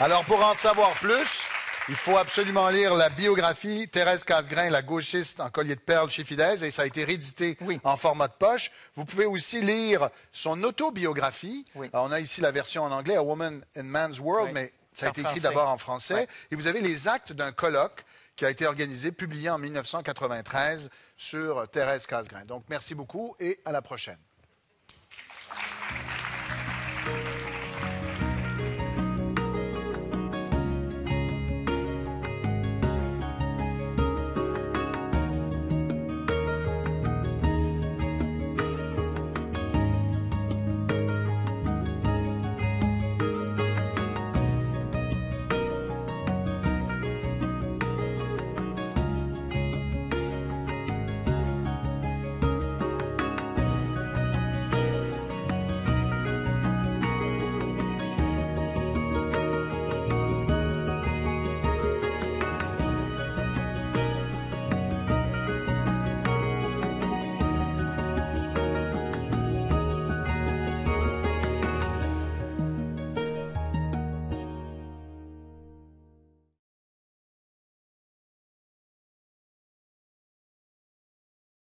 Alors, pour en savoir plus, il faut absolument lire la biographie Thérèse Casgrain, la gauchiste en collier de perles chez Fidesz, et ça a été réédité en format de poche. Vous pouvez aussi lire son autobiographie. Alors, on a ici la version en anglais, A Woman in Man's World, mais ça a été écrit d'abord en français. Et vous avez les actes d'un colloque qui a été organisé, publié en 1993 sur Thérèse Casgrain. Donc, merci beaucoup et à la prochaine.